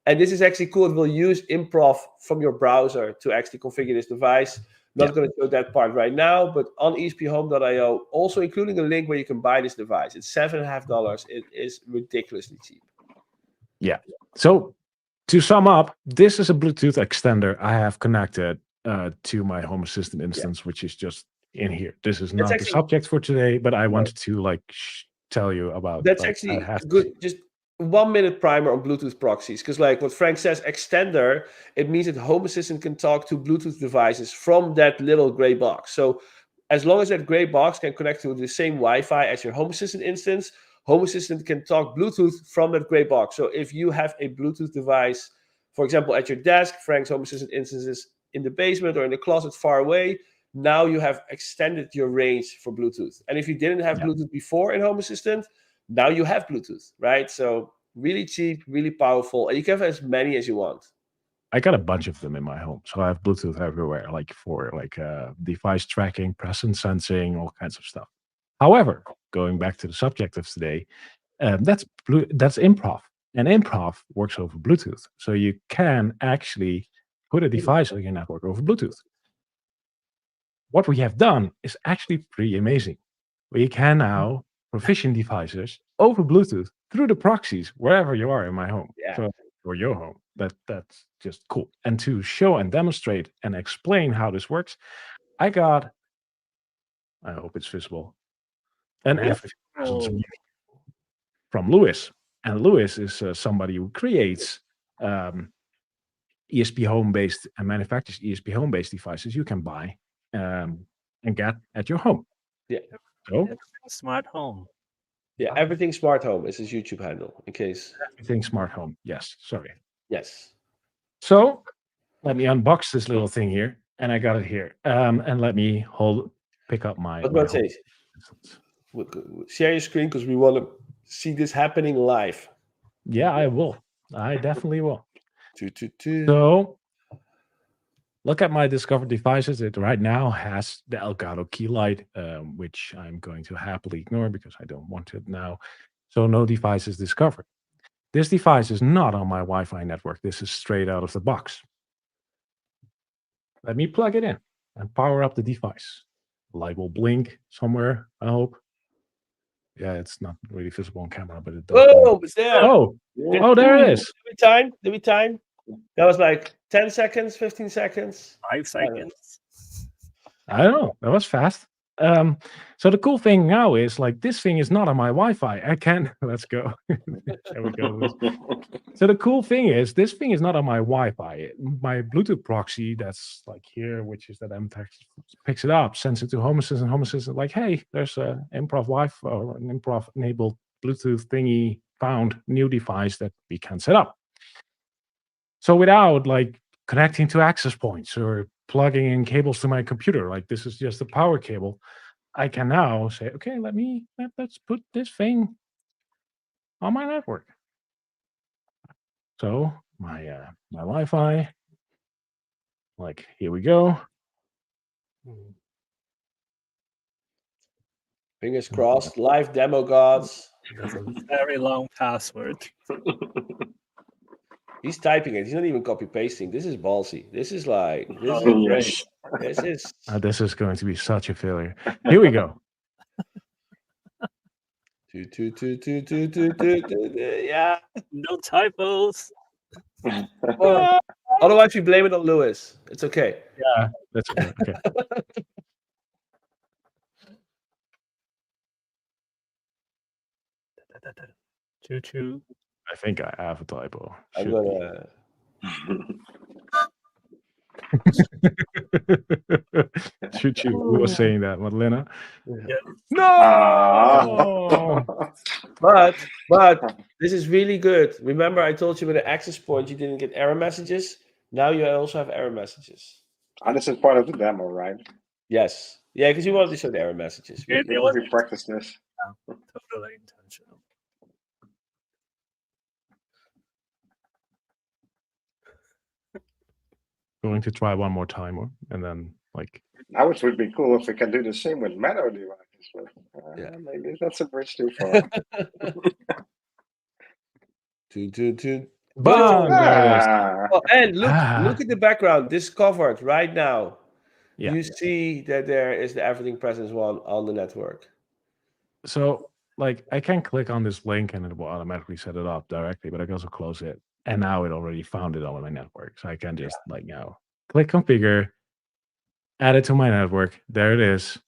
And this is actually cool. It will use Improv from your browser to actually configure this device. Not going to show that part right now, but on esphome.io, also including a link where you can buy this device. It's $7.50. It is ridiculously cheap. Yeah. So to sum up, this is a Bluetooth extender I have connected to my Home Assistant instance, which is just in here. This is not the subject for today, but I wanted to tell you about. That's actually good. Just 1 minute primer on Bluetooth proxies, because what Frank says, extender, it means that Home Assistant can talk to Bluetooth devices from that little gray box. So as long as that gray box can connect to the same Wi-Fi as your Home Assistant instance, Home Assistant can talk Bluetooth from that gray box. So if you have a Bluetooth device, for example, at your desk, Frank's Home Assistant instance is in the basement or in the closet far away, now you have extended your range for Bluetooth. And if you didn't have Bluetooth before in Home Assistant, now you have Bluetooth, right? So really cheap, really powerful, and you can have as many as you want. I got a bunch of them in my home, so I have Bluetooth everywhere, for device tracking, presence sensing, all kinds of stuff. However, going back to the subject of today, that's Improv, and Improv works over Bluetooth, so you can actually put a device on your network over Bluetooth. What we have done is actually pretty amazing. We can now provision devices over Bluetooth through the proxies wherever you are in my home, or your home. That's just cool. And to show and demonstrate and explain how this works, I hope it's visible, an F. from Lewis. And Lewis is somebody who creates ESP home-based and manufactures ESP home-based devices you can buy and get at your home. Yeah. So Everything smart home. Yeah, everything smart home is his YouTube handle. In case. everything smart home. Yes, sorry. Yes. So let me unbox this little thing here, and I got it here. And let me pick up my. What my about say? Share your screen because we want to see this happening live. Yeah, I will. I definitely will. So So look at my discovered devices. It right now has the Elgato key light, which I'm going to happily ignore because I don't want it now. So no device is discovered. This device is not on my Wi-Fi network. This is straight out of the box. Let me plug it in and power up the device. The light will blink somewhere, I hope. Yeah, it's not really visible on camera, but it does. Whoa, it's there. Oh, there it is. Did we time? That was like 10 seconds, 15 seconds. 5 seconds. I don't know. That was fast. So the cool thing now is like this thing is not on my Wi-Fi. I can let's go. There we go. So the cool thing is this thing is not on my Wi-Fi. My Bluetooth proxy that's like here, which is that MTech picks it up, sends it to Home Assistant, and Home Assistant like, hey, there's a Improv Wi-Fi or an Improv enabled Bluetooth thingy found new device that we can set up. So without like connecting to access points or plugging in cables to my computer, like this is just a power cable, I can now say, okay, let's put this thing on my network. So my Wi-Fi, like here we go. Fingers crossed. Live demo gods. That's a very long password. He's typing it. He's not even copy pasting. This is ballsy. This is like this is Yes. great. This is going to be such a failure. Here we go. Yeah. No typos. Well, otherwise, we blame it on Lewis. It's okay. Yeah, that's okay. Okay. Choo choo. I think I have a typo. I'm Should gonna. Shoot you. Who was saying that, Madalena? Yeah. No. But this is really good. Remember, I told you with the access point you didn't get error messages. Now you also have error messages. This is part of the demo, right? Yes. Yeah, because you wanted to show the error messages. Yeah, We already practiced this. Totally intentional. Going to try one more time, and then like. Now it would be cool if we can do the same with Matter devices, but maybe that's a bridge too far. Boom! Oh, and look at the background. This covered right now. Yeah. You see that there is the Everything Presence one on the network. So like I can click on this link and it will automatically set it up directly, but I can also close it. And now it already found it on my network. So I can just like now click configure, add it to my network. There it is.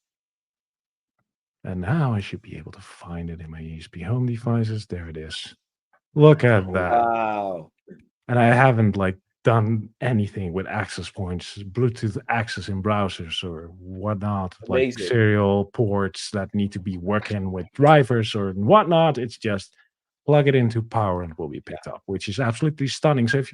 And now I should be able to find it in my ESP home devices. There it is. Look at that. Wow. And I haven't like done anything with access points, Bluetooth access in browsers or whatnot, like serial ports that need to be working with drivers or whatnot. It's just plug it into power and it will be picked up, which is absolutely stunning. So if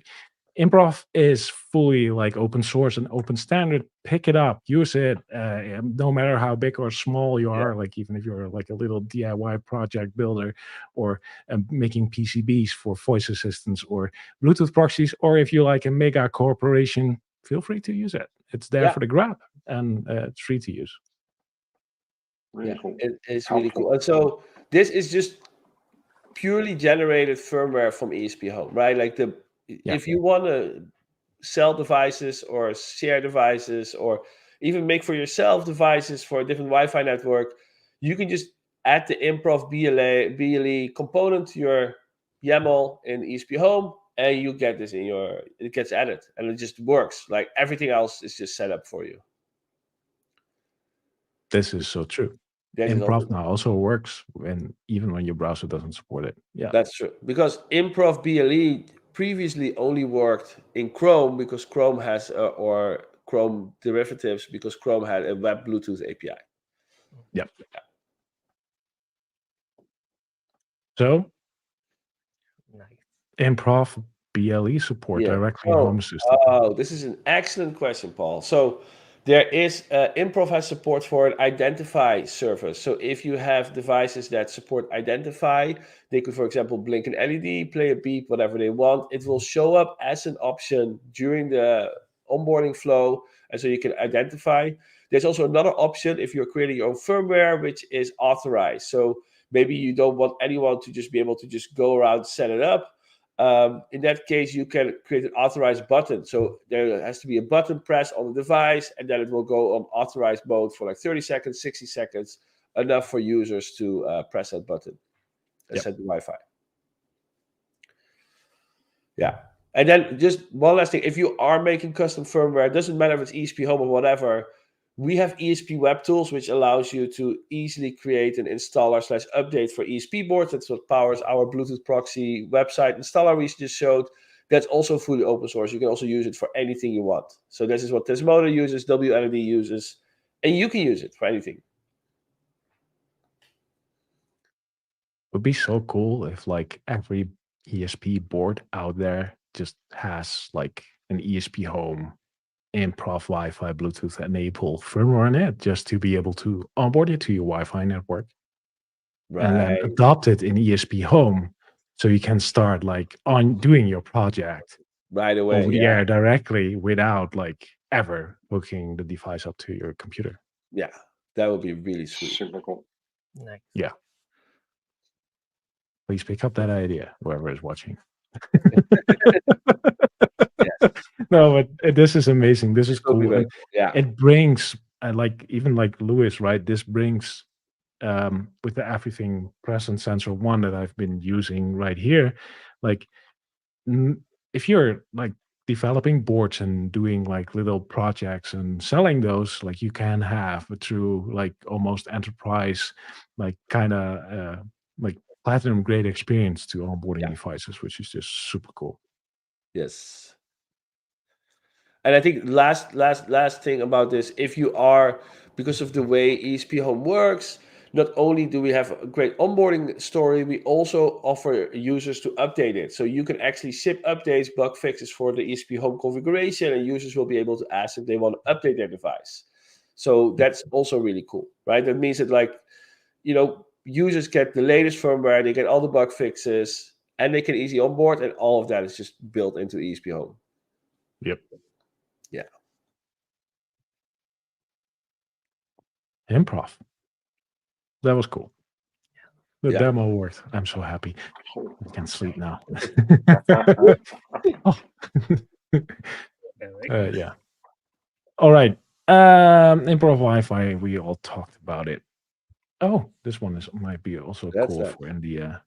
Improv is fully like open source and open standard, pick it up, use it, no matter how big or small you are, like even if you're like a little DIY project builder or making PCBs for voice assistants or Bluetooth proxies, or if you're like a mega corporation, feel free to use it. It's there for the grab and it's free to use. Really cool. It's really cool. And so this is just purely generated firmware from ESP Home, right? Like if you want to sell devices or share devices or even make for yourself devices for a different Wi-Fi network, you can just add the Improv BLE component to your YAML in ESP Home, and you get this it gets added, and it just works. Like everything else is just set up for you. This is so true. That is Improv also now also works even when your browser doesn't support it. Yeah. That's true. Because Improv BLE previously only worked in Chrome because Chrome has, or Chrome derivatives, because Chrome had a web Bluetooth API. Yep. So Nice. Improv BLE support Yeah. directly in Home Assistant. Oh, this is an excellent question, Paul. So there is Improv has support for an identify service. So if you have devices that support identify, they could, for example, blink an LED, play a beep, whatever they want. It will show up as an option during the onboarding flow, and so you can identify. There's also another option if you're creating your own firmware, which is authorized. So maybe you don't want anyone to just be able to just go around, set it up. In that case, you can create an authorized button. So there has to be a button press on the device, and then it will go on authorized mode for like 30 seconds, 60 seconds, enough for users to press that button and set the Wi-Fi. Yeah. And then just one last thing. If you are making custom firmware, it doesn't matter if it's ESP Home or whatever, we have ESP Web Tools, which allows you to easily create an installer/update for ESP boards. That's what powers our Bluetooth proxy website installer we just showed. That's also fully open source. You can also use it for anything you want. So this is what Desmodo uses, WLED uses, and you can use it for anything. Would be so cool if like every ESP board out there just has like an ESP Home Improv Wi-Fi Bluetooth enable firmware on it, just to be able to onboard it to your Wi-Fi network and then Right. adopt it in ESP Home, so you can start like on doing your project Right away. over the Yeah. air directly without like ever hooking the device up to your computer. Yeah. That would be really sweet. Super cool. Nice. Yeah. Please pick up that idea, whoever is watching. Yes. No, but this is amazing. This is This will be cool. very And cool. Yeah. it brings, like, even like Lewis, right? This brings, with the Everything Present Sensor 1 that I've been using right here, like, if you're like developing boards and doing like little projects and selling those, like you can have a true like almost enterprise, like kind of like platinum grade experience to onboarding devices, which is just super cool. Yes. And I think last thing about this, if you are, because of the way ESP Home works, not only do we have a great onboarding story, we also offer users to update it. So you can actually ship updates, bug fixes for the ESP Home configuration, and users will be able to ask if they want to update their device. So that's also really cool, right? That means that, like, users get the latest firmware, they get all the bug fixes, and they can easily onboard, and all of that is just built into ESP Home. Yep. Yeah. Improv. That was cool. The Yeah. demo worked. I'm so happy. I can sleep now. Oh. Yeah. All right. Improv Wi-Fi. We all talked about it. Oh, this one might be also That's cool that. for in the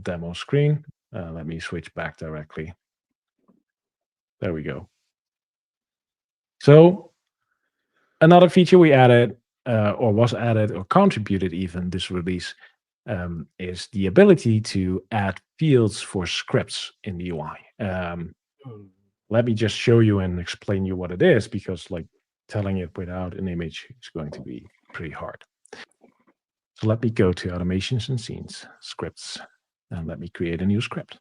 demo screen. Let me switch back directly. There we go. So another feature we added, or was added, or contributed even this release, is the ability to add fields for scripts in the UI. Let me just show you and explain you what it is, because like telling it without an image is going to be pretty hard. So let me go to Automations and Scenes, Scripts, and let me create a new script.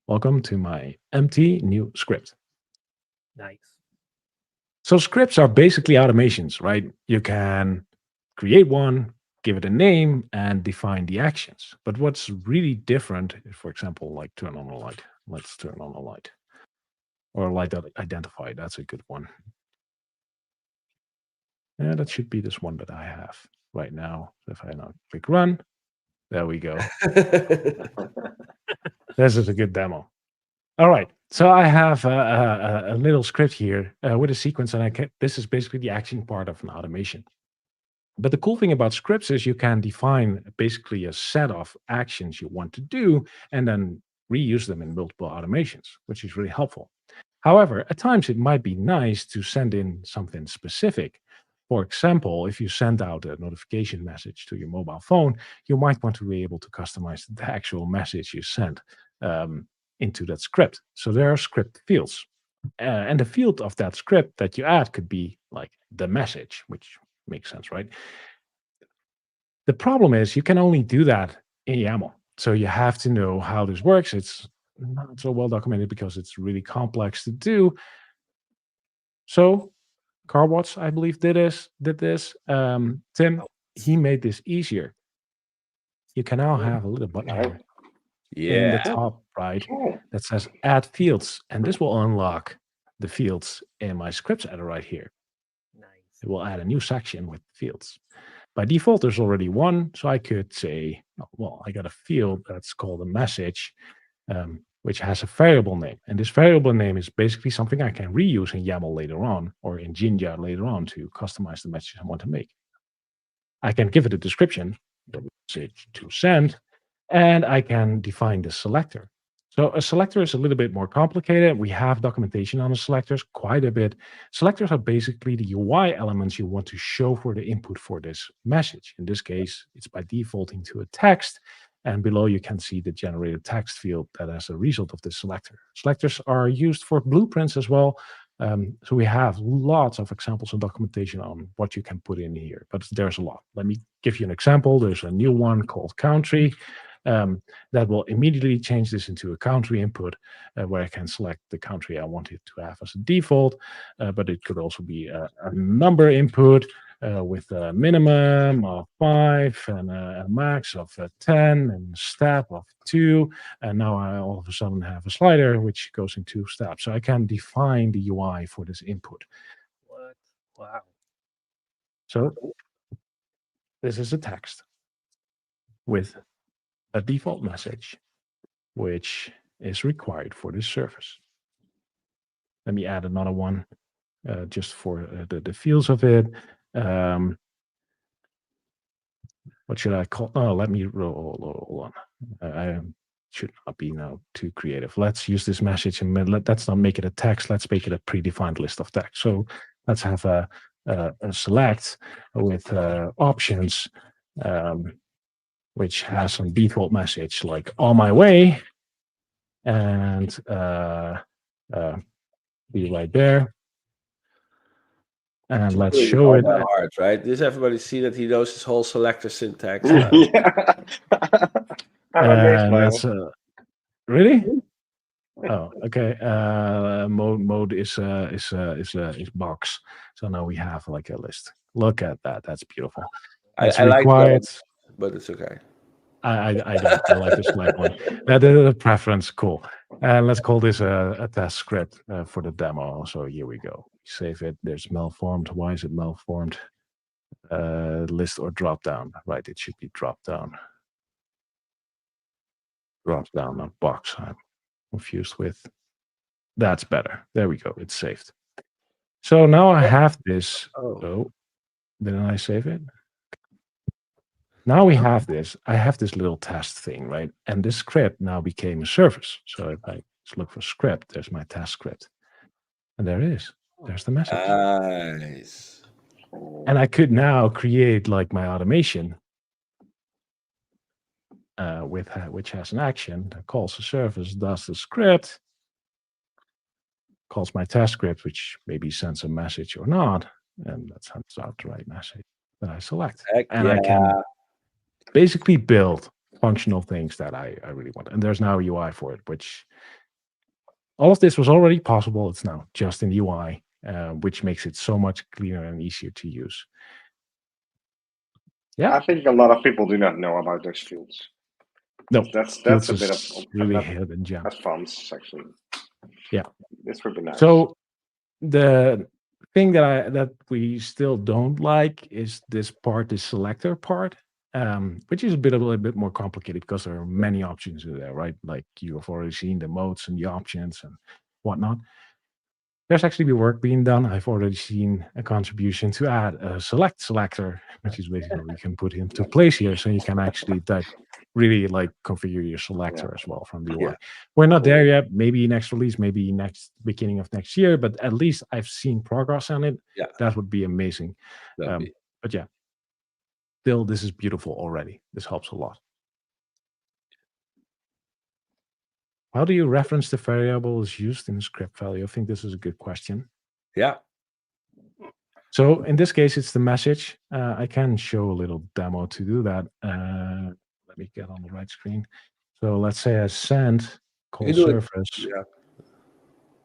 Welcome to my empty new script. Nice. So scripts are basically automations, right? You can create one, give it a name, and define the actions. But what's really different, for example, like turn on a light. Let's turn on a light. Or light identify, that's a good one. Yeah, that should be this one that I have right now. If I now click run, there we go. This is a good demo. All right, so I have a little script here with a sequence, and this is basically the action part of an automation. But the cool thing about scripts is you can define basically a set of actions you want to do and then reuse them in multiple automations, which is really helpful. However, at times it might be nice to send in something specific. For example, if you send out a notification message to your mobile phone, you might want to be able to customize the actual message you sent into that script. So there are script fields. And the field of that script that you add could be like the message, which makes sense, right? The problem is you can only do that in YAML. So you have to know how this works. It's not so well documented because it's really complex to do. So Carwatch, I believe, did this. Tim, he made this easier. You can now have a little button here in the top right that says add fields. And this will unlock the fields in my scripts editor right here. Nice. It will add a new section with fields. By default, there's already one. So I could say, oh, well, I got a field that's called a message, which has a variable name. And this variable name is basically something I can reuse in YAML later on or in Jinja later on to customize the message I want to make. I can give it a description, the message to send, and I can define the selector. So a selector is a little bit more complicated. We have documentation on the selectors quite a bit. Selectors are basically the UI elements you want to show for the input for this message. In this case, it's by default into a text. And below you can see the generated text field that as a result of this selector. Selectors are used for blueprints as well. So we have lots of examples and documentation on what you can put in here, but there's a lot. Let me give you an example. There's a new one called country. That will immediately change this into a country input where I can select the country I want it to have as a default, but it could also be a number input with a minimum of 5 and a max of 10 and a step of 2. And now I all of a sudden have a slider which goes in 2 steps. So I can define the UI for this input. What? Wow. So this is a text with a default message, which is required for this service. Let me add another one just for the feels of it. What should I call? Oh, let me roll on. I should not be now too creative. Let's use this message and let's not make it a text. Let's make it a predefined list of text. So let's have a select with options. Which has some default message like on my way and be right there. And let's Really show it. not that hard, right? Does everybody see that he knows his whole selector syntax? Yeah. And that's really? Oh, okay. Mode is box. So now we have like a list. Look at that. That's beautiful. It's I like required. that, but it's okay. I don't. I like this black one. The preference, cool. Let's call this a test script for the demo. So here we go. Save it. There's malformed. Why is it malformed? List or drop down? Right. It should be drop down. Drop down, not box. I'm confused with. That's better. There we go. It's saved. So now I have this. Oh, didn't I save it? Now we have this. I have this little test thing, right? And this script now became a service. So if I just look for script, there's my test script. And there it is. There's the message. Nice. And I could now create like my automation with which has an action that calls the service, does the script, calls my test script, which maybe sends a message or not. And that sends out the right message that I select. Heck and yeah. I can basically build functional things that I really want. And there's now a UI for it, which all of this was already possible. It's now just in the UI, which makes it so much cleaner and easier to use. Yeah. I think a lot of people do not know about those fields. No, That's fields a bit is of really hidden gem. advanced, actually. Yeah. This would be nice. So the thing that we still don't like is this part, the selector part, which is a little bit more complicated because there are many options in there, right? Like you have already seen the modes and the options and whatnot. There's actually work being done. I've already seen a contribution to add a select selector, which is basically what you can put into place here. So you can actually type really like configure your selector as well from the UI. Yeah. We're not there yet. Maybe next release, maybe beginning of next year, but at least I've seen progress on it. Yeah. That would be amazing. That'd be. But yeah, still, this is beautiful already. This helps a lot. How do you reference the variables used in the script value? I think this is a good question. Yeah. So in this case, it's the message. I can show a little demo to do that. Let me get on the right screen. So let's say I send call You can do it. service. Yeah.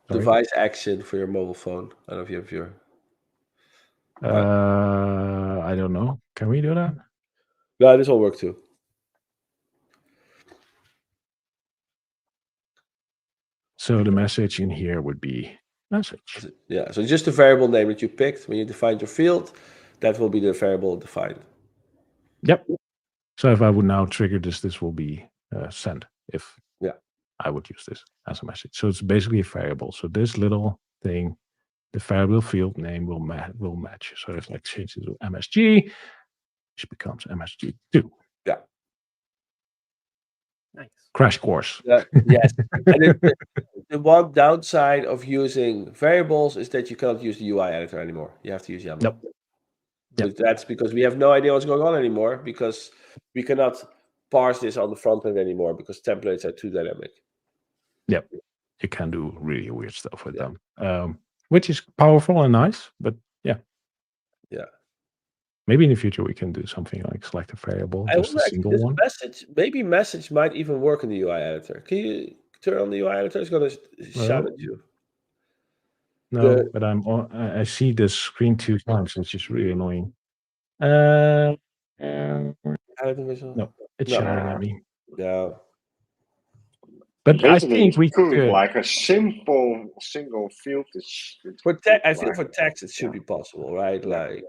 Sorry. Device action for your mobile phone. I don't know if you have your. I don't know. Can we do that? No, this will work too. So the message in here would be message. Yeah. So just the variable name that you picked when you defined your field, that will be the variable defined. Yep. So if I would now trigger this, this will be send if I would use this as a message. So it's basically a variable. So this little thing, the variable field name will match. So if I change it to MSG, it becomes MSG2. Yeah. Nice. Crash course. Yes. And the one downside of using variables is that you cannot use the UI editor anymore. You have to use YAML. Yep. But that's because we have no idea what's going on anymore, because we cannot parse this on the front end anymore because templates are too dynamic. Yep. You can do really weird stuff with them, which is powerful and nice, but yeah. Maybe in the future we can do something like select a variable, just a single one. Maybe message might even work in the UI editor. Can you turn on the UI editor? It's going to shout at you. No, but I see the screen 2 times, which is really annoying. No, it's shouting at me. No. But basically, I think we could like a simple single field. I feel for text it should be possible, right? Like,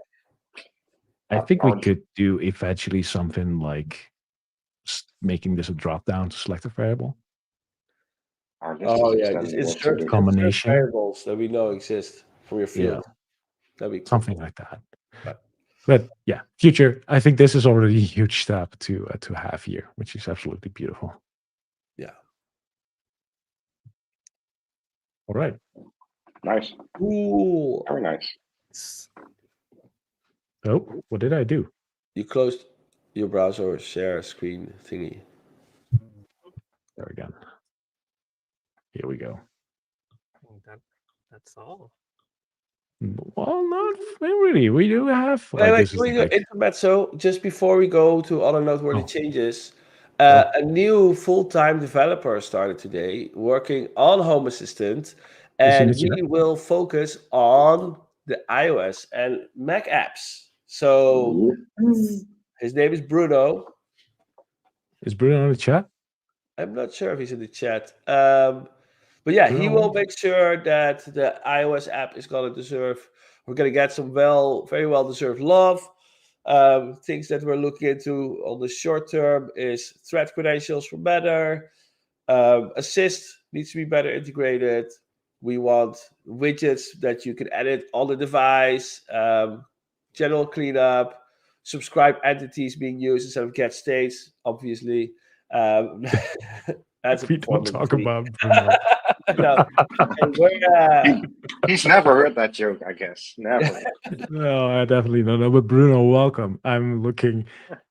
I think we could do eventually something like making this a drop down to select a variable. Oh yeah, just insert combination variables that we know exist from your field. Yeah. That'd be cool. Something like that. But yeah, future. I think this is already a huge step to have here, which is absolutely beautiful. Yeah. All right. Nice. Cool. Very nice. Oh, what did I do? You closed your browser share screen thingy. There again. Here we go. That's all. Well, not really. We do have. Wait, can we do intermezzo just before we go to other noteworthy changes? A new full-time developer started today working on Home Assistant, and he will focus on the iOS and Mac apps. So his name is Bruno. Is Bruno in the chat? I'm not sure if he's in the chat. But yeah, he will make sure that the iOS app is going to deserve, we're going to get some very well-deserved love. Things that we're looking into on the short term is thread credentials for better. Assist needs to be better integrated. We want widgets that you can edit on the device. General cleanup. Subscribe entities being used instead of get states, obviously. That's we don't talk about Bruno. No. He's never heard that joke, I guess. Never. No, I definitely don't know. But Bruno, welcome. I'm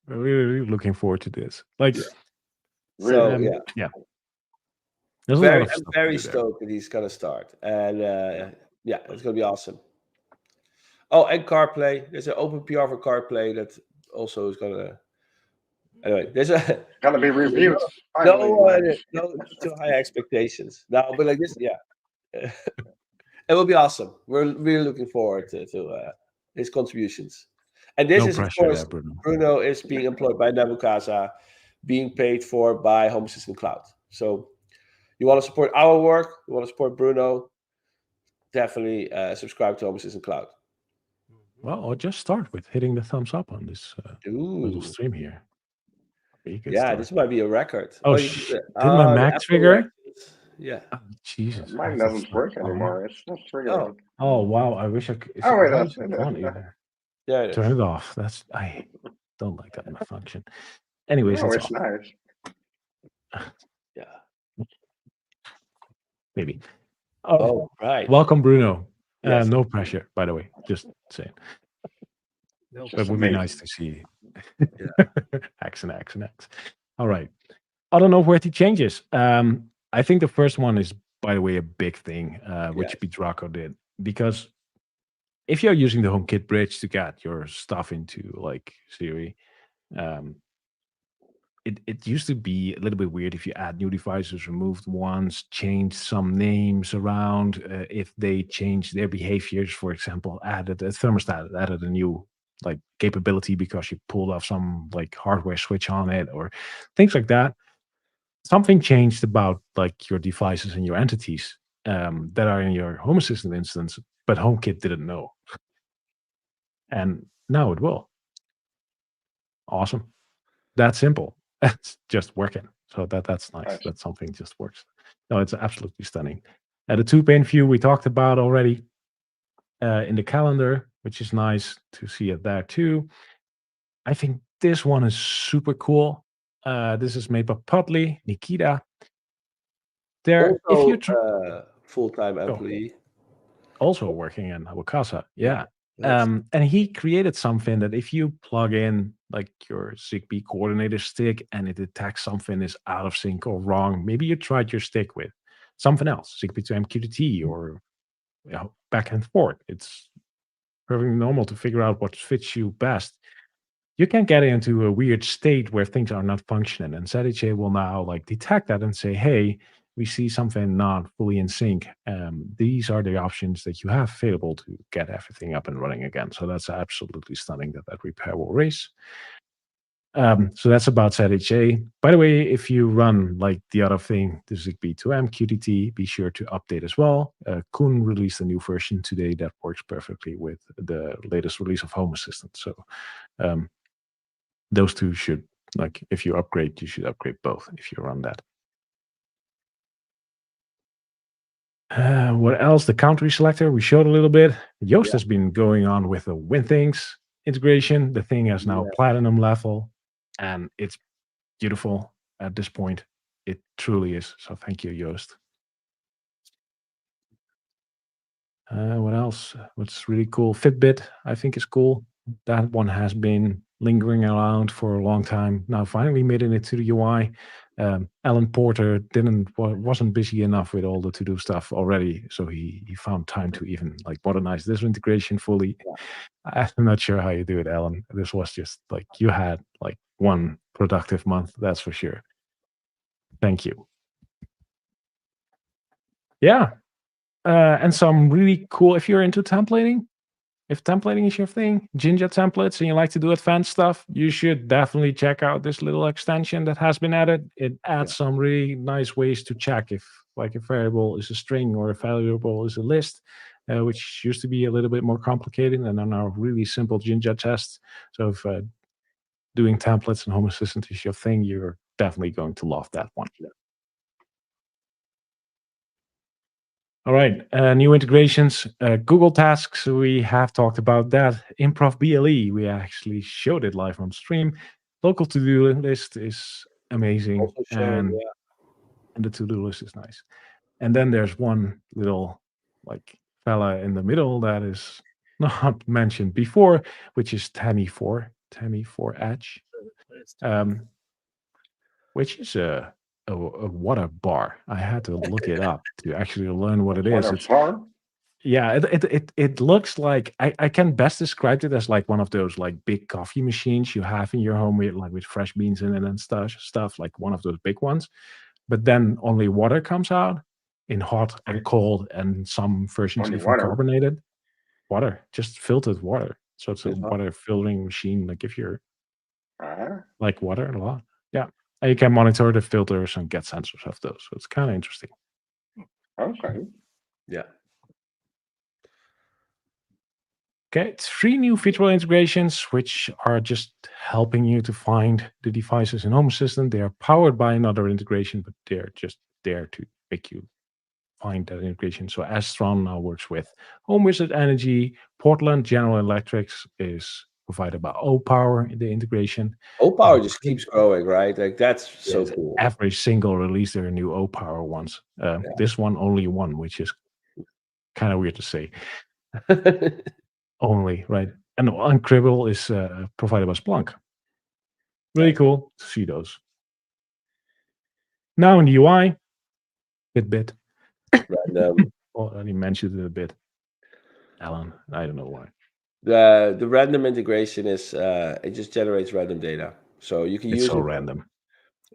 really looking forward to this. Like, so yeah. There's I'm very stoked that he's gonna start, and it's gonna be awesome. Oh, and CarPlay. There's an open PR for CarPlay that also is gonna. Anyway, there's gonna be reviewed. No too high expectations. No, but like this, it will be awesome. We're really looking forward to his contributions. And this is, of course, Bruno is being employed by Nabucasa, being paid for by Home Assistant Cloud. So you want to support our work, you want to support Bruno, definitely subscribe to Home Assistant Cloud. Well, I'll just start with hitting the thumbs up on this little stream here. This might be a record. Oh, did my Mac trigger? Yeah. Oh, Jesus. Mine doesn't work anymore. It's not triggering. Oh, wow. I wish I could. Wait, that's Yeah, turn it off. I don't like that in my function. Anyways, it's nice. Yeah. Maybe. Oh, right. Welcome, Bruno. Yes. No pressure, by the way. Just saying. No, But it would be nice to see. Yeah. X and X and X. All right. Other noteworthy changes. I think the first one is, by the way, a big thing, which Yes. Bidraco did. Because if you're using the HomeKit bridge to get your stuff into like Siri, um, it used to be a little bit weird if you add new devices, removed ones, changed some names around. If they changed their behaviors, for example, added a thermostat, added a new like capability because you pulled off some like hardware switch on it or things like that. Something changed about like your devices and your entities that are in your Home Assistant instance, but HomeKit didn't know, and now it will. Awesome. That simple. It's just working. So that's nice. Nice. That something just works. No, it's absolutely stunning. The two-pane view we talked about already in the calendar, which is nice to see it there too. I think this one is super cool. This is made by Putley, Nikita. There, if you Full-time go, employee. also working in Wakasa, yeah. Nice. And he created something that if you plug in like your Zigbee coordinator stick and it detects something is out of sync or wrong, maybe you tried your stick with something else, Zigbee to MQTT or back and forth. It's perfectly normal to figure out what fits you best. You can get into a weird state where things are not functioning, and ZHA will now like detect that and say, "Hey, we see something not fully in sync. These are the options that you have available to get everything up and running again." So that's absolutely stunning that that repair will raise. So that's about ZHA. By the way, if you run like the other thing, the Zigbee to MQTT, be sure to update as well. Koen released a new version today that works perfectly with the latest release of Home Assistant. So um, those two should, like, if you upgrade, you should upgrade both if you run that. What else? The country selector, we showed a little bit. Joost has been going on with the WinThings integration. The thing has now platinum level, and it's beautiful at this point. It truly is. So thank you, Joost. What else? What's really cool? Fitbit, I think, is cool. That one has been lingering around for a long time. Now, finally made it into the UI. Alan Porter wasn't busy enough with all the to do stuff already, so he found time to even like modernize this integration fully. I'm not sure how you do it, Alan. This was just like you had like one productive month, that's for sure. Thank you. Yeah, and some really cool. If you're into templating, if templating is your thing, Jinja templates, and you like to do advanced stuff, you should definitely check out this little extension that has been added. It adds some really nice ways to check if like a variable is a string or a variable is a list, which used to be a little bit more complicated and are now really simple Jinja tests. So if doing templates and Home Assistant is your thing, you're definitely going to love that one. All right, new integrations, Google Tasks, we have talked about that. Improv BLE, we actually showed it live on stream. Local to-do list is amazing, Also showing, and the to-do list is nice. And then there's one little like fella in the middle that is not mentioned before, which is Tammy4 Edge, which is a water bar. I had to look it up to actually learn what it is. It's yeah, it looks like I can best describe it as like one of those like big coffee machines you have in your home with like with fresh beans in it and stuff like one of those big ones. But then only water comes out in hot and cold, and some versions Only even water? carbonated water, just filtered water. So it's a Yes, huh? water filtering machine. Like if you're Uh-huh. like water a lot, yeah, and you can monitor the filters and get sensors of those. So it's kind of interesting. Okay. Yeah. Okay, 3 new feature integrations, which are just helping you to find the devices in Home Assistant. They are powered by another integration, but they're just there to make you find that integration. So Astron now works with Home Wizard Energy. Portland General Electric is provided by O-Power in the integration. O-Power just keeps growing, right? Like that's so Yes, cool. every single release there are new O-Power ones. This one only one, which is kind of weird to say. Only, right? And Uncribble is provided by Splunk. Really cool to see those. Now in the UI, bit. Random. Already mentioned it a bit. Alan, I don't know why. The random integration is it just generates random data, so you can It's use so it. random.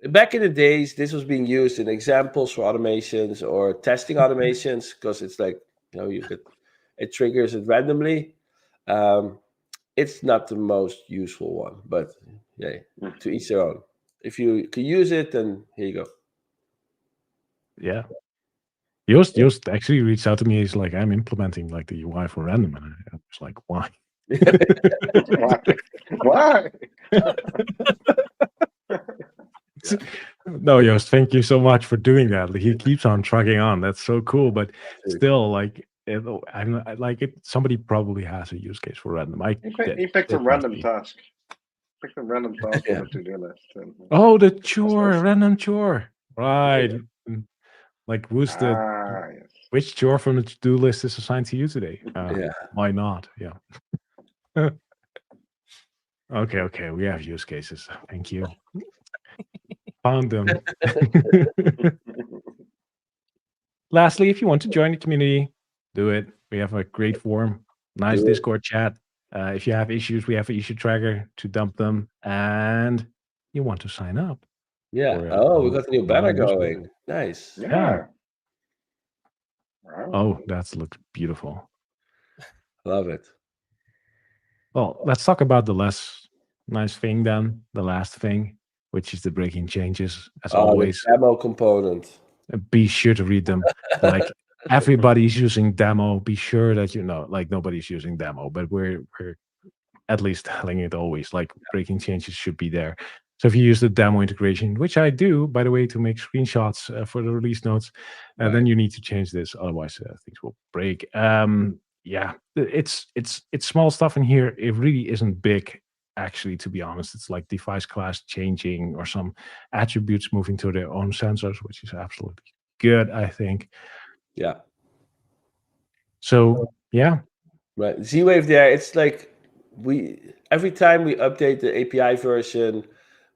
Back in the days, this was being used in examples for automations or testing automations because it's like it triggers it randomly. It's not the most useful one, but yeah, to each their own. If you can use it, then here you go. Yeah. Joost actually reached out to me. He's like, I'm implementing like the UI for random. And I was like, why? Why? No, Joost, thank you so much for doing that. He keeps on trucking on. That's so cool. But still, like, I like it. Somebody probably has a use case for random. He picked a random task. Picked a random task on the to-do list. Oh, the chore, random chore. Right. Yeah. Like, who's yes. which chore from the to-do list is assigned to you today? Why not? Yeah. Okay. We have use cases. Thank you. Found them. Lastly, if you want to join the community, do it. We have a great forum, nice Discord chat. If you have issues, we have an issue tracker to dump them. And you want to sign up. Yeah. We got the new banner going. Nice. Yeah. Wow. Oh, that looks beautiful. Love it. Well, let's talk about the less nice thing then, the last thing, which is the breaking changes, as always. The demo component. Be sure to read them. Like, everybody's using demo. Be sure that like, nobody's using demo, but we're at least telling it always, like, breaking changes should be there. So if you use the demo integration, which I do, by the way, to make screenshots for the release notes, then you need to change this. Otherwise, things will break. Yeah, it's small stuff in here. It really isn't big, actually, to be honest. It's like device class changing or some attributes moving to their own sensors, which is absolutely good, I think. Yeah. So, yeah. Right. Z-Wave there, it's like every time we update the API version,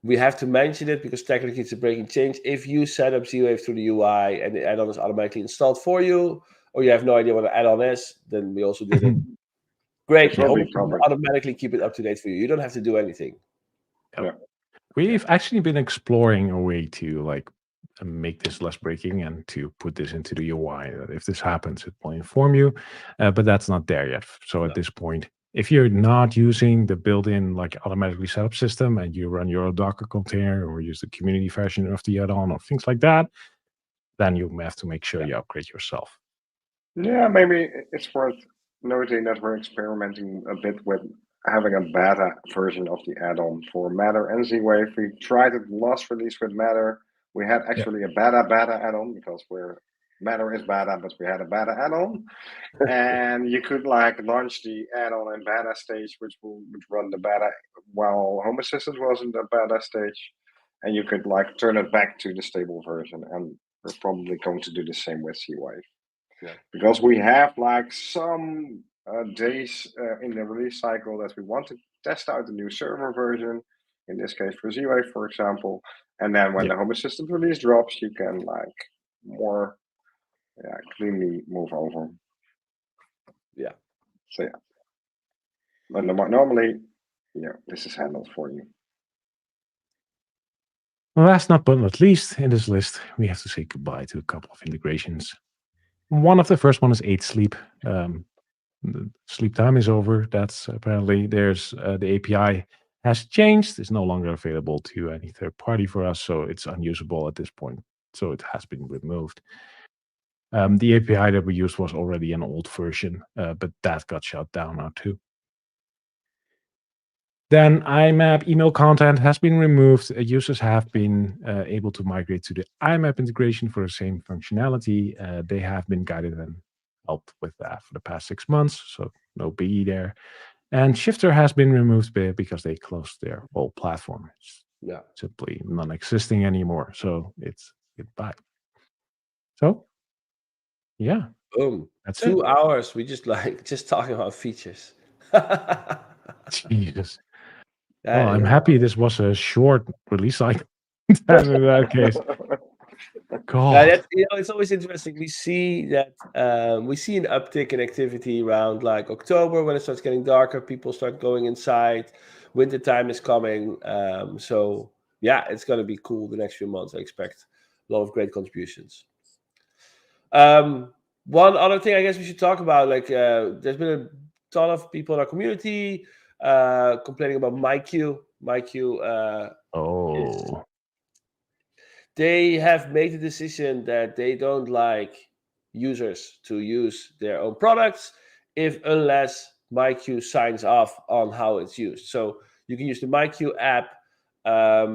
we have to mention it because technically it's a breaking change. If you set up Z-Wave through the UI and the add-on is automatically installed for you, or you have no idea what an add-on is, then we also did it. Great. We automatically keep it up to date for you. You don't have to do anything. Yeah. We've actually been exploring a way to like make this less breaking and to put this into the UI. If this happens, it will inform you, but that's not there yet. So at this point, if you're not using the built-in like automatically setup system and you run your Docker container or use the community version of the add-on or things like that, then you have to make sure you upgrade yourself. Yeah, maybe it's worth noting that we're experimenting a bit with having a beta version of the add-on for Matter and Z-Wave. We tried it last release with Matter. We had actually a beta add-on because Matter is beta, but we had a beta add-on. And you could like launch the add-on in beta stage, which would run the beta while Home Assistant was in the beta stage. And you could like turn it back to the stable version. And we're probably going to do the same with Z-Wave. Yeah. Because we have like some days in the release cycle that we want to test out the new server version, in this case for Z-Wave, for example. And then when the Home Assistant release drops, you can like more cleanly move over. Yeah. So yeah. But normally, this is handled for you. Last but not least in this list, we have to say goodbye to a couple of integrations. One of the first one is 8 Sleep. The sleep time is over. That's apparently there's the API has changed. It's no longer available to any third party for us, so it's unusable at this point. So it has been removed. The API that we used was already an old version, but that got shut down now too. Then IMAP email content has been removed. Users have been able to migrate to the IMAP integration for the same functionality. They have been guided and helped with that for the past 6 months, so no biggie there. And Shifter has been removed because they closed their whole platform. It's Yeah. simply non-existing anymore. So it's goodbye. So yeah, Boom. that's 2 hours. We just talking about features. Jesus. Yeah, Well, I'm yeah. happy this was a short release cycle. Then in that case, Yeah, God. that's, it's always interesting. We see that we see an uptick in activity around like October when it starts getting darker. People start going inside. Winter time is coming. So yeah, it's gonna be cool the next few months. I expect a lot of great contributions. One other thing I guess we should talk about, like there's been a ton of people in our community complaining about MyQ. MyQ is Oh, they have made the decision that they don't like users to use their own products if unless MyQ signs off on how it's used. So you can use the MyQ app.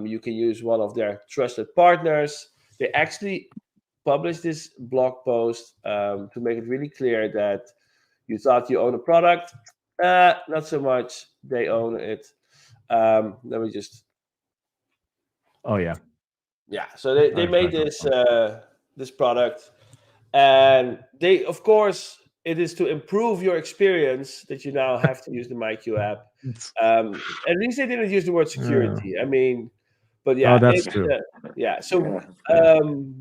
You can use one of their trusted partners. They actually published this blog post to make it really clear that you thought you own a product. Not so much. They own it. Let me just oh yeah. yeah. So they I've made heard of this them. this product, and they of course it is to improve your experience that you now have to use the MyQ app. At least they didn't use the word security. I mean, but Oh, yeah, that's it's true. yeah. So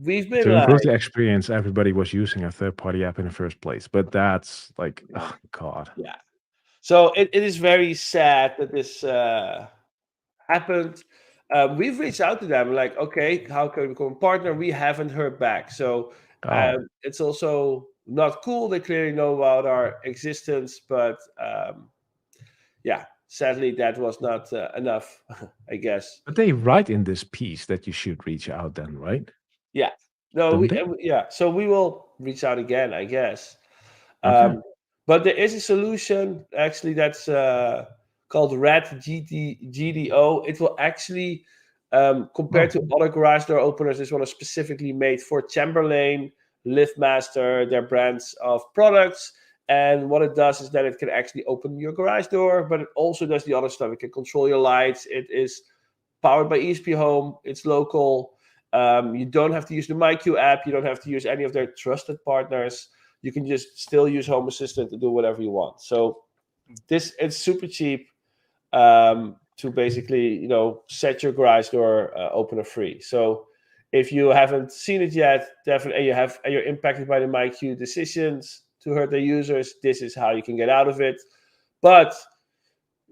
we've been To like improve the experience, everybody was using a third-party app in the first place. But that's like, oh God. yeah. So it is very sad that this happened. We've reached out to them like, okay, how can we become a partner? We haven't heard back. So Oh, it's also not cool. They clearly know about our existence, but yeah, sadly that was not enough, I guess. but they write in this piece that you should reach out then, right? Yeah. No, Don't they? yeah. So we will reach out again, I guess. Okay. But there is a solution actually that's called Red GDO. It will actually, compared Oh, to other garage door openers, this one is specifically made for Chamberlain, LiftMaster, their brands of products. And what it does is that it can actually open your garage door, but it also does the other stuff. It can control your lights. It is powered by ESP Home. It's local. You don't have to use the MyQ app. You don't have to use any of their trusted partners. You can just still use Home Assistant to do whatever you want. So it's super cheap to basically set your garage door opener free. So if you haven't seen it yet, definitely, and you're impacted by the MyQ decisions to hurt their users, this is how you can get out of it. But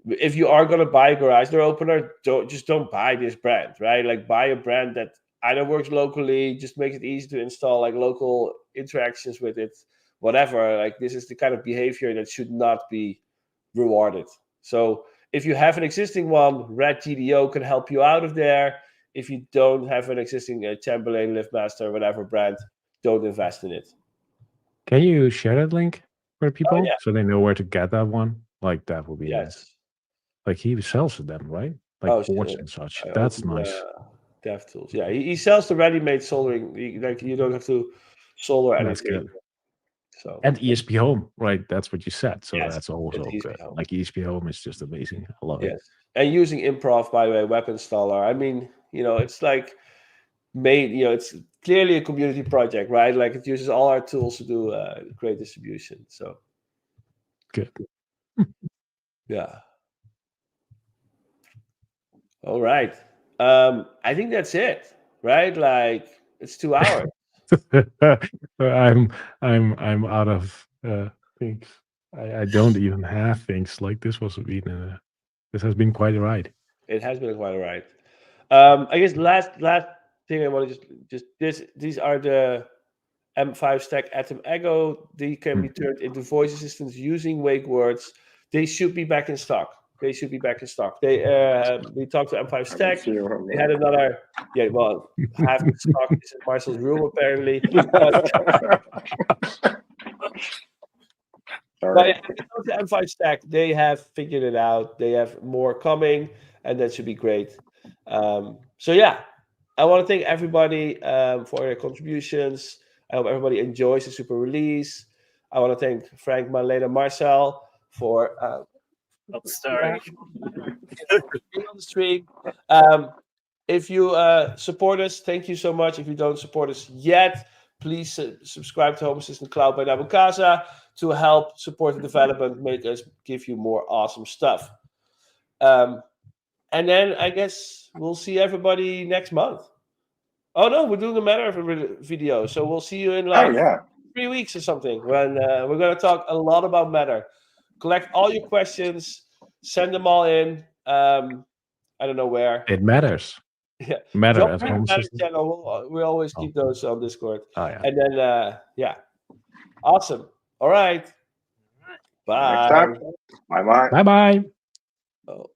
if you are going to buy a garage door opener, don't buy this brand, right? Like buy a brand that either works locally, just makes it easy to install, like local interactions with it, whatever. Like this is the kind of behavior that should not be rewarded. So if you have an existing one, Red GDO can help you out of there. If you don't have an existing Chamberlain, LiftMaster, whatever brand, don't invest in it. can you share that link for people yeah. so they know where to get that one? Like that would be nice. Yes. Like he sells them, right? Like Oh, boards shit. and such. I That's opened nice. DevTools. Yeah, he sells the ready-made soldering. Like you don't have to solder That's anything. good. So And ESP Home, right? That's what you said. So yes, that's also it's good. ESP Home. Like ESP Home is just amazing. I love it. Yes, and using Improv, by the way, web installer. I mean, it's like made. It's clearly a community project, right? Like it uses all our tools to do great distribution. So Good. yeah. All right. I think that's it, right? Like it's 2 hours. I'm out of things. I don't even have things. Like this this has been quite a ride. It has been quite a ride. I guess last thing I want to just these are the M5 stack Atom Ego. They can be turned into voice assistants using wake words. They should be back in stock. They should be back in stock. They we talked to M5 stack. They had another half the stock is in Marcel's room apparently. But if you go to M5 stack, they have figured it out. They have more coming, and that should be great. So yeah, I want to thank everybody for their contributions. I hope everybody enjoys the super release. I want to thank Frank, Marlena, Marcel for Oh, sorry. Be on the stream. If you support us, thank you so much. If you don't support us yet, please subscribe to Home Assistant Cloud by Nabucasa to help support the development, make us give you more awesome stuff. And then I guess we'll see everybody next month. Oh no, we're doing a Matter video, so we'll see you in like 3 weeks or something when we're going to talk a lot about Matter. Collect all your questions, send them all in. I don't know where. It matters. Yeah, Matter drop at them in Home the Matter Assistant. channel. We always keep those on Discord. Oh yeah. And then yeah, awesome. All right. Bye. Next time. Bye bye. Bye bye. Oh.